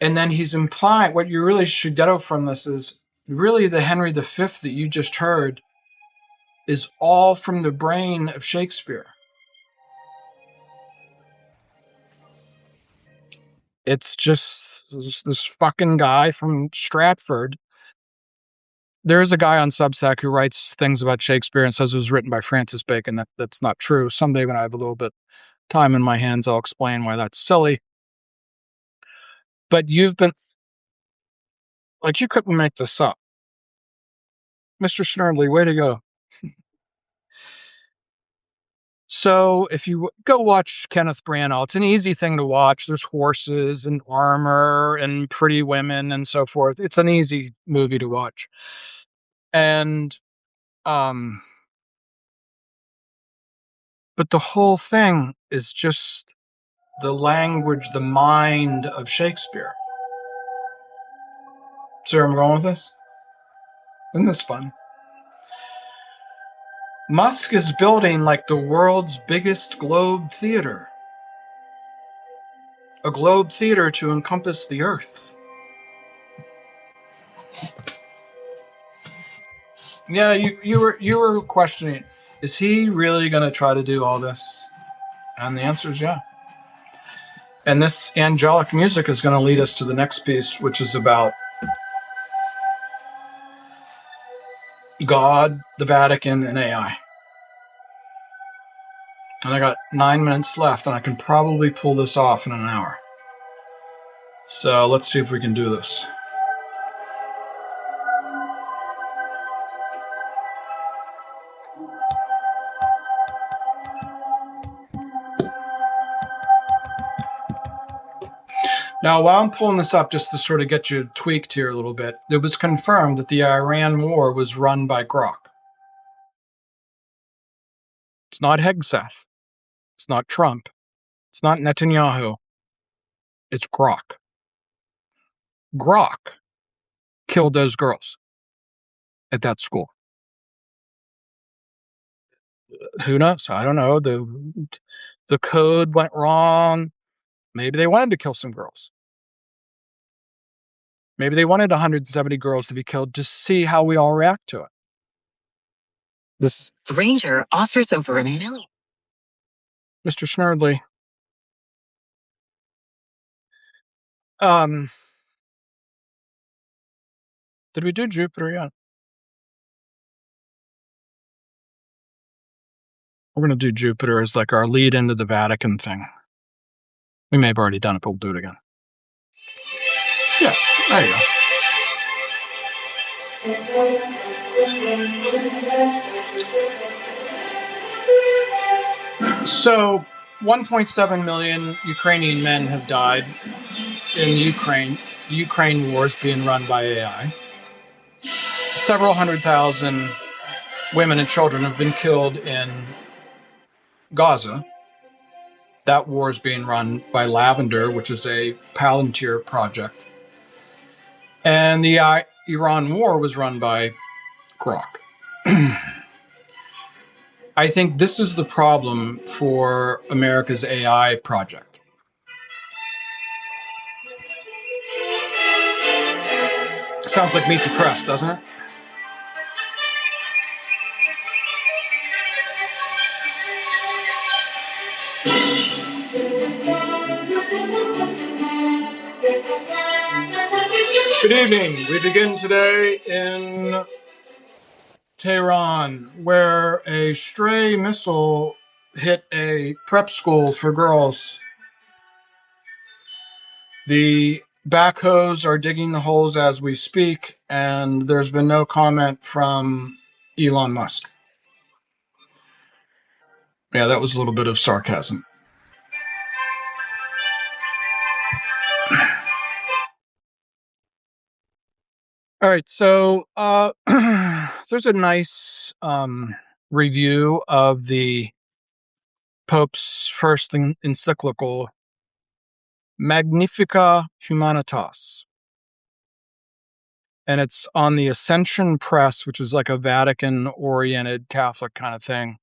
Speaker 1: And then he's implying, what you really should get out from this is, really the Henry V that you just heard is all from the brain of Shakespeare. It's just this fucking guy from Stratford. There's a guy on Substack who writes things about Shakespeare and says it was written by Francis Bacon. That's not true. Someday when I have a little bit time in my hands, I'll explain why that's silly. But you've been, like, you couldn't make this up. Mr. Schnerdley, way to go. So if you go watch Kenneth Branagh, it's an easy thing to watch. There's horses and armor and pretty women and so forth. It's an easy movie to watch. And, but the whole thing is just the language, the mind of Shakespeare. See where I'm going with this? Isn't this fun? Musk is building like the world's biggest Globe Theater. a globe theater to encompass the earth. Yeah, you were questioning, is he really going to try to do all this? And the answer is yeah. And this angelic music is going to lead us to the next piece, which is about God, the Vatican, and AI. And I got 9 minutes left, and I can probably pull this off in an hour. So let's see if we can do this. Now, while I'm pulling this up, just to sort of get you tweaked here a little bit, it was confirmed that the Iran war was run by Grok. It's not Hegseth. It's not Trump. It's not Netanyahu. It's Grok. Grok killed those girls at that school. Who knows? I don't know. The code went wrong. Maybe they wanted to kill some girls. Maybe they wanted 170 girls to be killed to see how we all react to it. This
Speaker 4: Ranger offers over $1 million.
Speaker 1: Mr. Schnerdley. Did we do Jupiter yet? We're going to do Jupiter as like our lead into the Vatican thing. We may have already done it, but we'll do it again. Yeah, there you go. So 1.7 million Ukrainian men have died in Ukraine. The Ukraine war is being run by AI. Several 100,000 women and children have been killed in Gaza. That war is being run by Lavender, which is a Palantir project. And the Iran war was run by Grok. I think this is the problem for America's AI project. Sounds like Meet the Press, doesn't it? Good evening. We begin today in Tehran, where a stray missile hit a prep school for girls. The backhoes are digging the holes as we speak, and there's been no comment from Elon Musk. Yeah, that was a little bit of sarcasm. All right, so there's a nice review of the Pope's first encyclical, Magnifica Humanitas. And it's on the Ascension Press, which is like a Vatican-oriented Catholic kind of thing.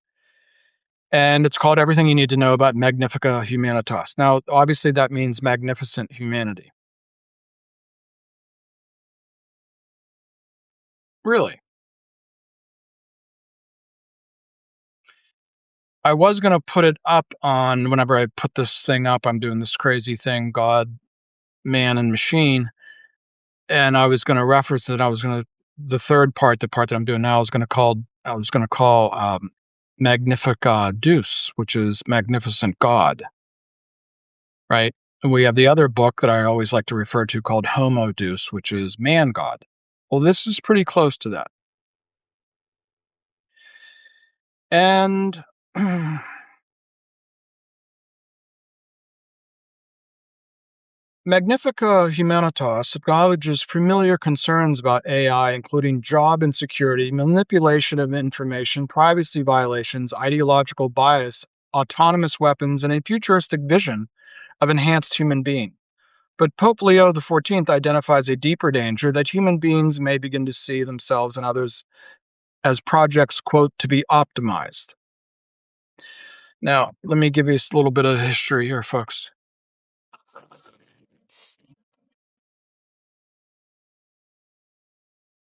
Speaker 1: And it's called Everything You Need to Know About Magnifica Humanitas. Now, obviously, that means magnificent humanity. Really? I was going to put it up on, whenever I put this thing up, I'm doing this crazy thing, God, Man, and Machine. And I was going to reference it. The third part, the part that I'm doing now, I was going to call Magnifica Deus, which is Magnificent God. Right? And we have the other book that I always like to refer to called Homo Deus, which is Man God. Well, this is pretty close to that. And Magnifica Humanitas acknowledges familiar concerns about AI, including job insecurity, manipulation of information, privacy violations, ideological bias, autonomous weapons, and a futuristic vision of enhanced human being. But Pope Leo XIV identifies a deeper danger that human beings may begin to see themselves and others as projects, quote, to be optimized. Now, let me give you a little bit of history here, folks.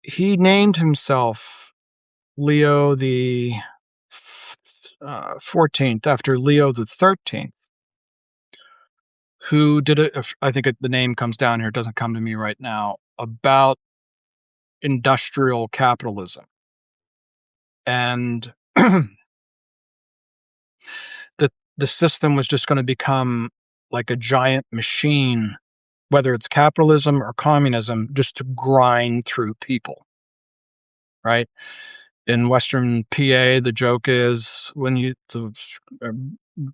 Speaker 1: he named himself Leo the 14th after Leo the 13th, who did it. I think the name comes down here. It doesn't come to me right now, about industrial capitalism. And the system was just going to become like a giant machine, whether it's capitalism or communism, just to grind through people, right? In Western PA, the joke is when the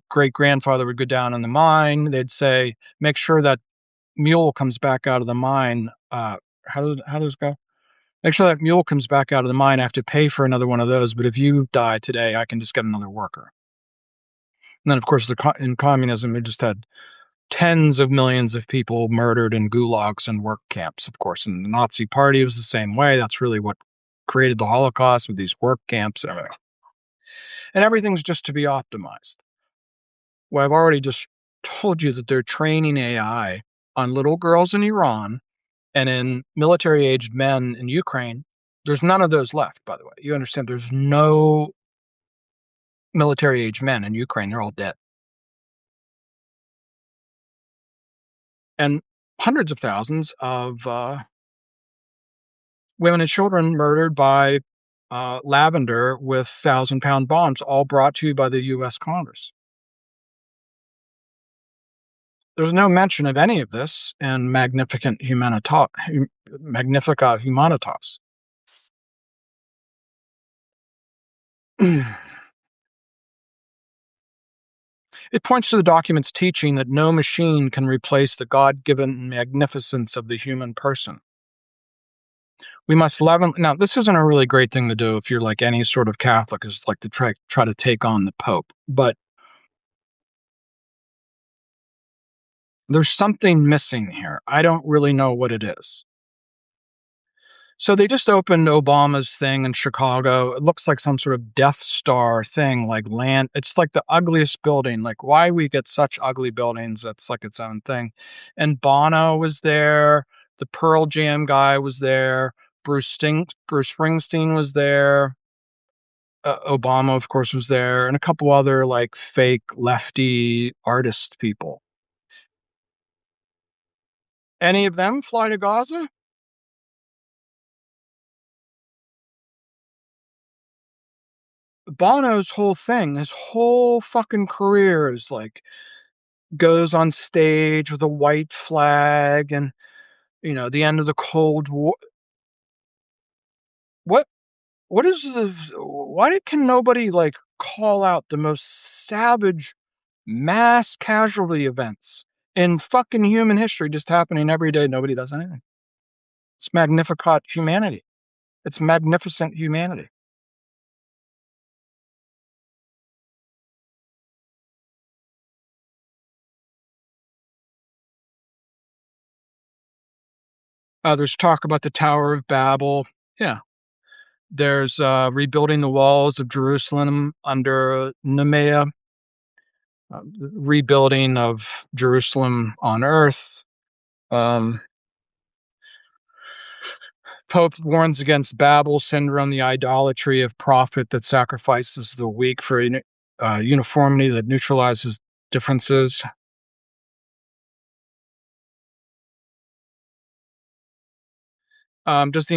Speaker 1: great-grandfather would go down in the mine, they'd say, make sure that mule comes back out of the mine. How does it go? Make sure that mule comes back out of the mine. I have to pay for another one of those, but if you die today, I can just get another worker. And then, of course, in communism, it just had tens of millions of people murdered in gulags and work camps, of course. And the Nazi Party was the same way. That's really what created the Holocaust, with these work camps and everything. And everything's just to be optimized. Well, I've already just told you that they're training AI on little girls in Iran and in military-aged men in Ukraine. There's none of those left, by the way. You understand, there's no military-aged men in Ukraine. They're all dead. And hundreds of thousands of women and children murdered by lavender with 1,000-pound bombs, all brought to you by the U.S. Congress. There's no mention of any of this in Magnifica Humanitas. It points to the document's teaching that no machine can replace the God-given magnificence of the human person. We must love him. Now, this isn't a really great thing to do if you're like any sort of Catholic, is like to try to take on the Pope. But there's something missing here. I don't really know what it is. So they just opened Obama's thing in Chicago. It looks like some sort of Death Star thing, like land. It's like the ugliest building. Like, why we get such ugly buildings? That's like its own thing. And Bono was there. The Pearl Jam guy was there. Bruce Springsteen was there. Obama, of course, was there, and a couple other like fake lefty artist people. Any of them fly to Gaza? Bono's whole thing, his whole fucking career is like, goes on stage with a white flag and, the end of the Cold War. What is this? Why can nobody like call out the most savage mass casualty events in fucking human history just happening every day? Nobody does anything. It's Magnificat humanity. It's magnificent humanity. There's talk about the Tower of Babel. Yeah. There's rebuilding the walls of Jerusalem under Nehemiah, rebuilding of Jerusalem on earth. Pope warns against Babel syndrome, the idolatry of prophet that sacrifices the weak for uniformity that neutralizes differences. Does the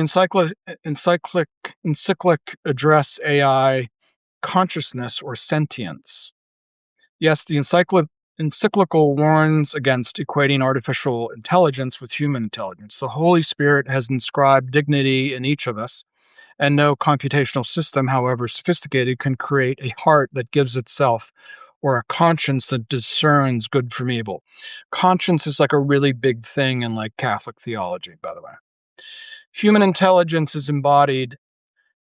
Speaker 1: encyclic address AI consciousness or sentience? Yes, the encyclical warns against equating artificial intelligence with human intelligence. The Holy Spirit has inscribed dignity in each of us, and no computational system, however sophisticated, can create a heart that gives itself, or a conscience that discerns good from evil. Conscience is like a really big thing in like Catholic theology, by the way. Human intelligence is embodied.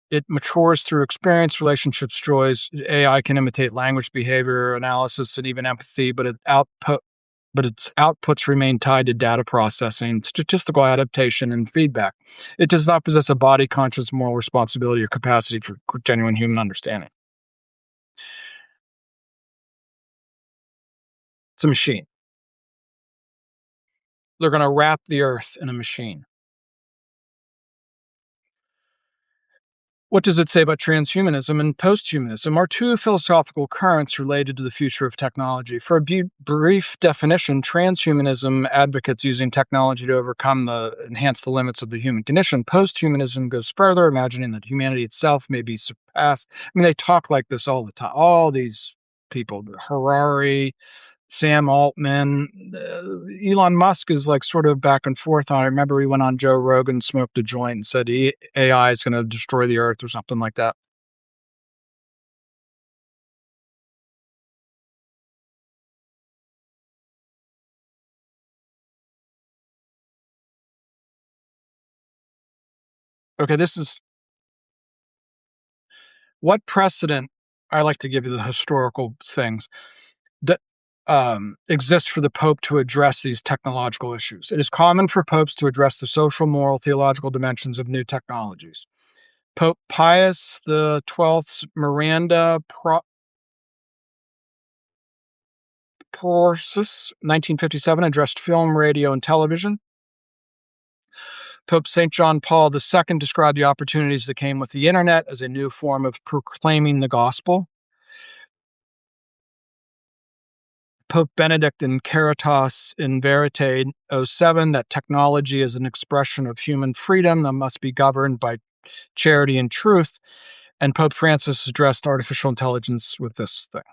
Speaker 1: It matures through experience, relationships, joys. AI can imitate language, behavior, analysis, and even empathy, but its outputs remain tied to data processing, statistical adaptation, and feedback. It does not possess a body, conscience, moral responsibility, or capacity for genuine human understanding. It's a machine. They're going to wrap the earth in a machine. What does it say about transhumanism and posthumanism are two philosophical currents related to the future of technology. For a brief definition, transhumanism advocates using technology to enhance the limits of the human condition. Posthumanism goes further, imagining that humanity itself may be surpassed. I mean, they talk like this all the time. All these people, Harari, Sam Altman, Elon Musk is like sort of back and forth on it. I remember he went on Joe Rogan, smoked a joint, and said AI is going to destroy the earth or something like that. Okay, this is what precedent. I like to give you the historical things that exists for the Pope to address these technological issues. It is common for popes to address the social, moral, theological dimensions of new technologies. Pope Pius the XII's Miranda Porsus, 1957, addressed film, radio, and television. Pope St. John Paul II described the opportunities that came with the internet as a new form of proclaiming the gospel. Pope Benedict in Caritas in Verite 07, that technology is an expression of human freedom that must be governed by charity and truth. And Pope Francis addressed artificial intelligence with this thing.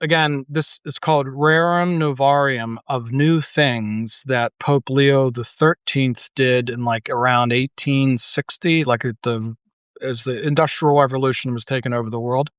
Speaker 1: Again, this is called Rerum Novarium of new things that Pope Leo the 13th did in like around 1860, like as the Industrial Revolution was taking over the world.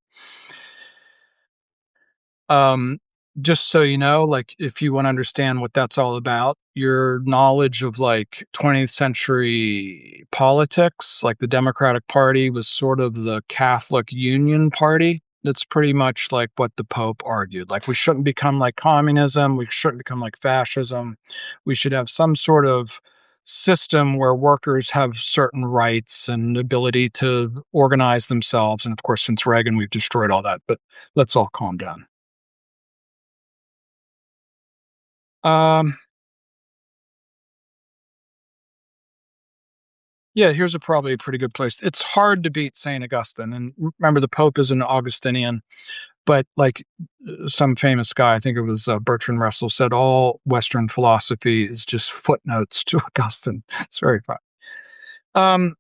Speaker 1: Just so you know, like if you want to understand what that's all about, your knowledge of like 20th century politics, like the Democratic Party was sort of the Catholic Union Party. That's pretty much like what the Pope argued. Like we shouldn't become like communism, we shouldn't become like fascism. We should have some sort of system where workers have certain rights and ability to organize themselves. And of course, since Reagan, we've destroyed all that. But let's all calm down. Yeah, here's probably a pretty good place. It's hard to beat St. Augustine. And remember, the Pope is an Augustinian, but like some famous guy, I think it was Bertrand Russell, said all Western philosophy is just footnotes to Augustine. It's very fun.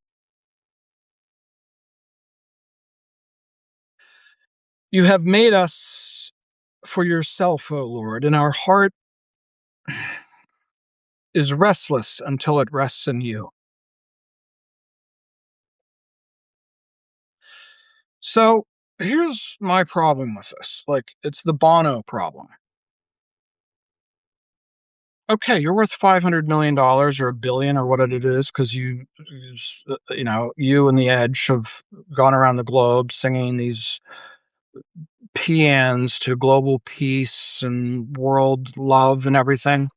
Speaker 1: You have made us for yourself, O Lord, and our heart is restless until it rests in you. So here's my problem with this. Like, it's the Bono problem. Okay, you're worth $500 million or $1 billion or what it is because you and the Edge have gone around the globe singing these paeans to global peace and world love and everything.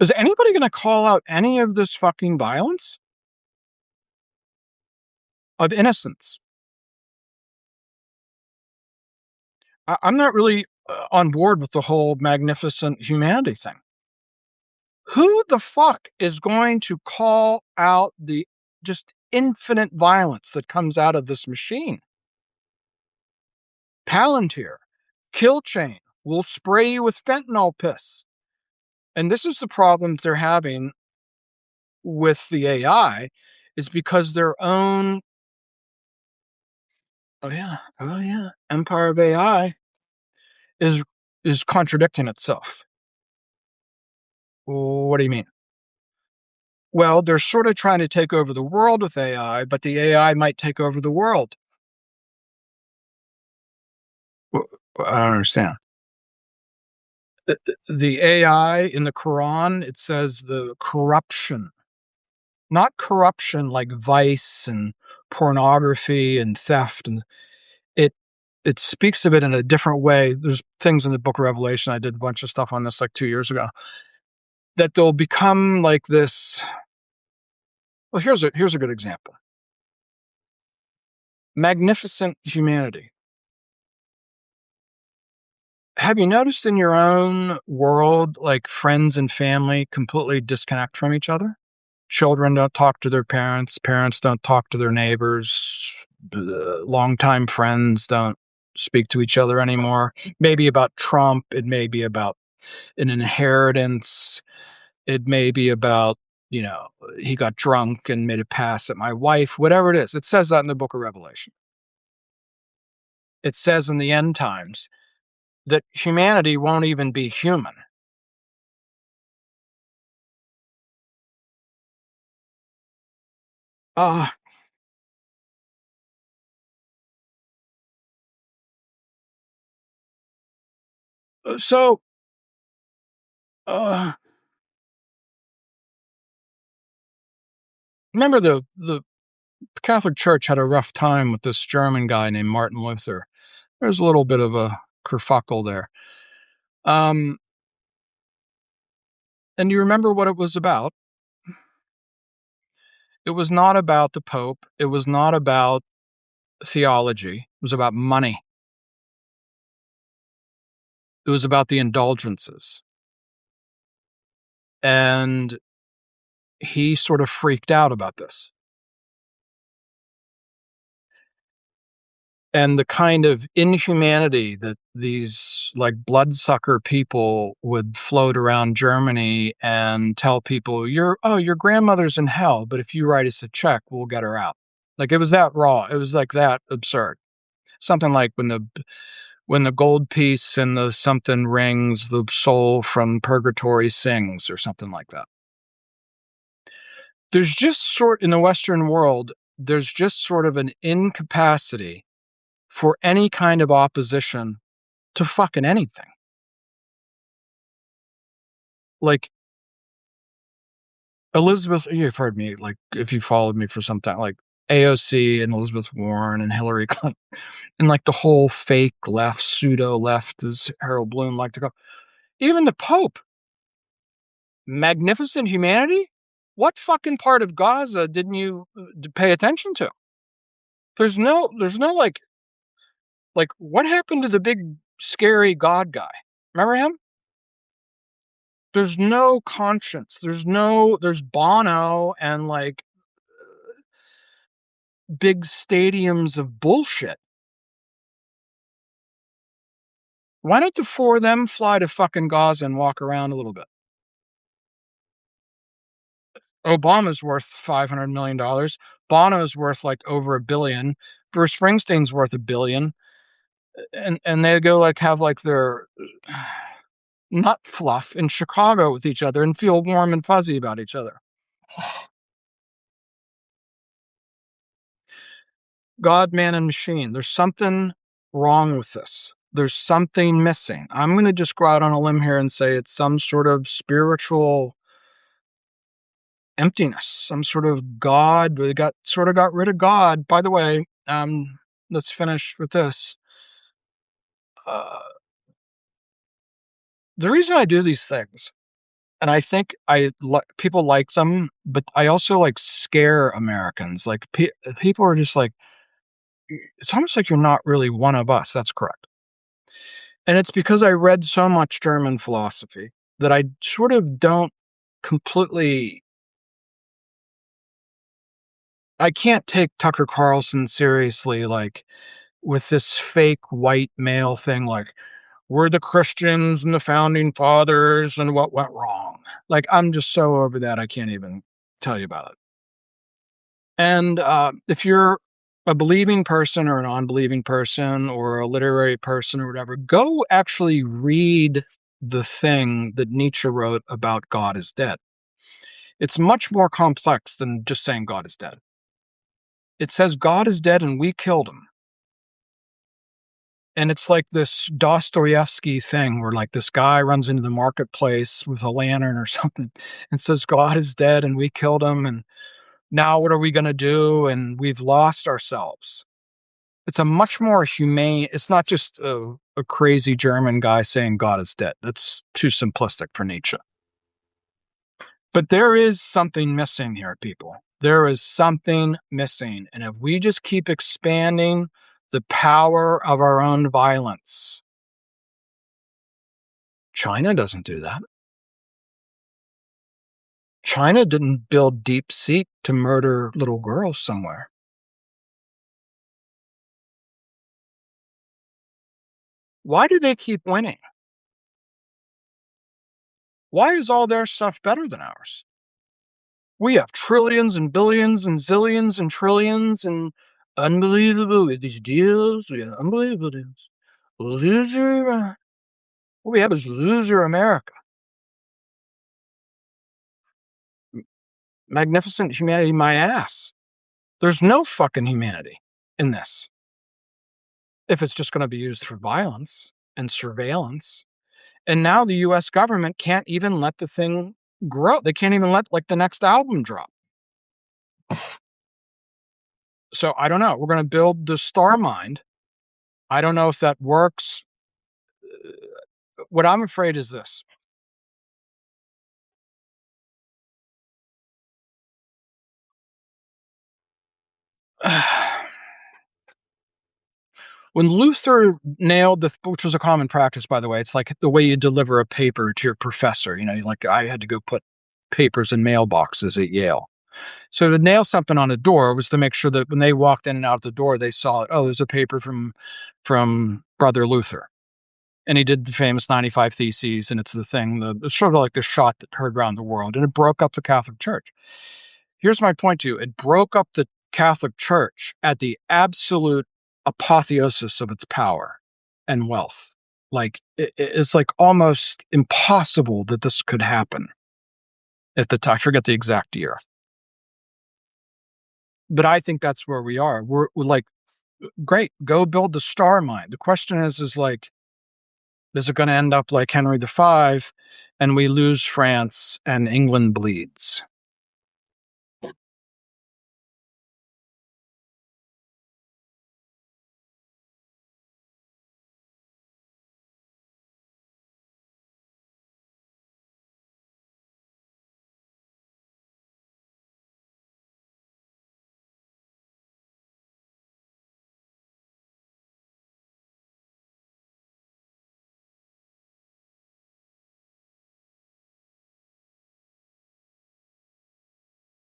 Speaker 1: Is anybody going to call out any of this fucking violence? Of innocence? I'm not really on board with the whole magnificent humanity thing. Who the fuck is going to call out the just infinite violence that comes out of this machine? Palantir, Kill Chain will spray you with fentanyl piss. And this is the problem they're having with the AI, is because their own, oh yeah, empire of AI is contradicting itself. What do you mean? Well, they're sort of trying to take over the world with AI, but the AI might take over the world. I don't understand. The AI in the Quran, it says the corruption, not corruption like vice and pornography and theft, and it speaks of it in a different way. There's things in the book of Revelation. I did a bunch of stuff on this like 2 years ago, that they'll become like this. Well, here's a good example. Magnificent humanity. have you noticed in your own world, like friends and family completely disconnect from each other? Children don't talk to their parents. Parents don't talk to their neighbors. Longtime friends don't speak to each other anymore. Maybe about Trump. It may be about an inheritance. It may be about, he got drunk and made a pass at my wife, whatever it is. It says that in the book of Revelation. It says in the end times that humanity won't even be human. Uh, so, uh, remember the Catholic Church had a rough time with this German guy named Martin Luther. There's a little bit of a kerfuffle there. And you remember what it was about? It was not about the Pope. It was not about theology. It was about money. It was about the indulgences. And he sort of freaked out about this. And the kind of inhumanity that these like bloodsucker people would float around Germany and tell people, your grandmother's in hell, but if you write us a check, we'll get her out. Like it was that raw. It was like that absurd. Something like when the gold piece and the something rings, the soul from purgatory sings, or something like that. There's just in the Western world, there's just sort of an incapacity for any kind of opposition to fucking anything. Like Elizabeth, you've heard me, like if you followed me for some time, like AOC and Elizabeth Warren and Hillary Clinton, and like the whole fake left, pseudo left, as Harold Bloom liked to go. Even the Pope, magnificent humanity. What fucking part of Gaza didn't you pay attention to? There's no like what happened to the big scary God guy? Remember him? There's no conscience. There's Bono and like big stadiums of bullshit. Why don't the four of them fly to fucking Gaza and walk around a little bit? Obama's worth $500 million. Bono's worth like over $1 billion. Bruce Springsteen's worth $1 billion. And they go like have like their nut fluff in Chicago with each other and feel warm and fuzzy about each other. God, man, and machine. There's something wrong with this. There's something missing. I'm going to just go out on a limb here and say it's some sort of spiritual emptiness, some sort of God. We got rid of God. By the way, let's finish with this. The reason I do these things, and I think people like them, but I also like scare Americans. Like people are just like, it's almost like you're not really one of us. That's correct. And it's because I read so much German philosophy that I sort of don't completely. I can't take Tucker Carlson seriously, like with this fake white male thing, like we're the Christians and the founding fathers and what went wrong. Like I'm just so over that I can't even tell you about it. And if you're a believing person or a non-believing person or a literary person or whatever, go actually read the thing that Nietzsche wrote about God is dead. It's much more complex than just saying God is dead. It says God is dead and we killed him. And it's like this Dostoevsky thing where like this guy runs into the marketplace with a lantern or something and says God is dead and we killed him. And now what are we going to do? And we've lost ourselves. It's a much more humane. It's not just a crazy German guy saying God is dead. That's too simplistic for Nietzsche. But there is something missing here, people. There is something missing. And if we just keep expanding the power of our own violence, China doesn't do that. China didn't build DeepSeek to murder little girls somewhere. Why do they keep winning? Why is all their stuff better than ours? We have trillions and billions and zillions and trillions and unbelievable with these deals. We have unbelievable deals. Loser. What we have is loser America. Magnificent humanity, my ass. There's no fucking humanity in this. If it's just going to be used for violence and surveillance. And now the US government can't even let the thing grow. They can't even let like the next album drop. So I don't know. We're going to build the star mind. I don't know if that works. What I'm afraid is this. When Luther nailed which was a common practice, by the way, it's like the way you deliver a paper to your professor. You know, like I had to go put papers in mailboxes at Yale. So to nail something on a door was to make sure that when they walked in and out the door, they saw it. Oh, there's a paper from Brother Luther. And he did the famous 95 Theses, and it's the thing, it's sort of like the shot that heard around the world, and it broke up the Catholic Church. Here's my point to you. It broke up the Catholic Church at the absolute apotheosis of its power and wealth. Like, it's like almost impossible that this could happen at the time. I forget the exact year. But I think that's where we are. We're like, great, go build the star mine. The question is like, is it going to end up like Henry V and we lose France and England bleeds?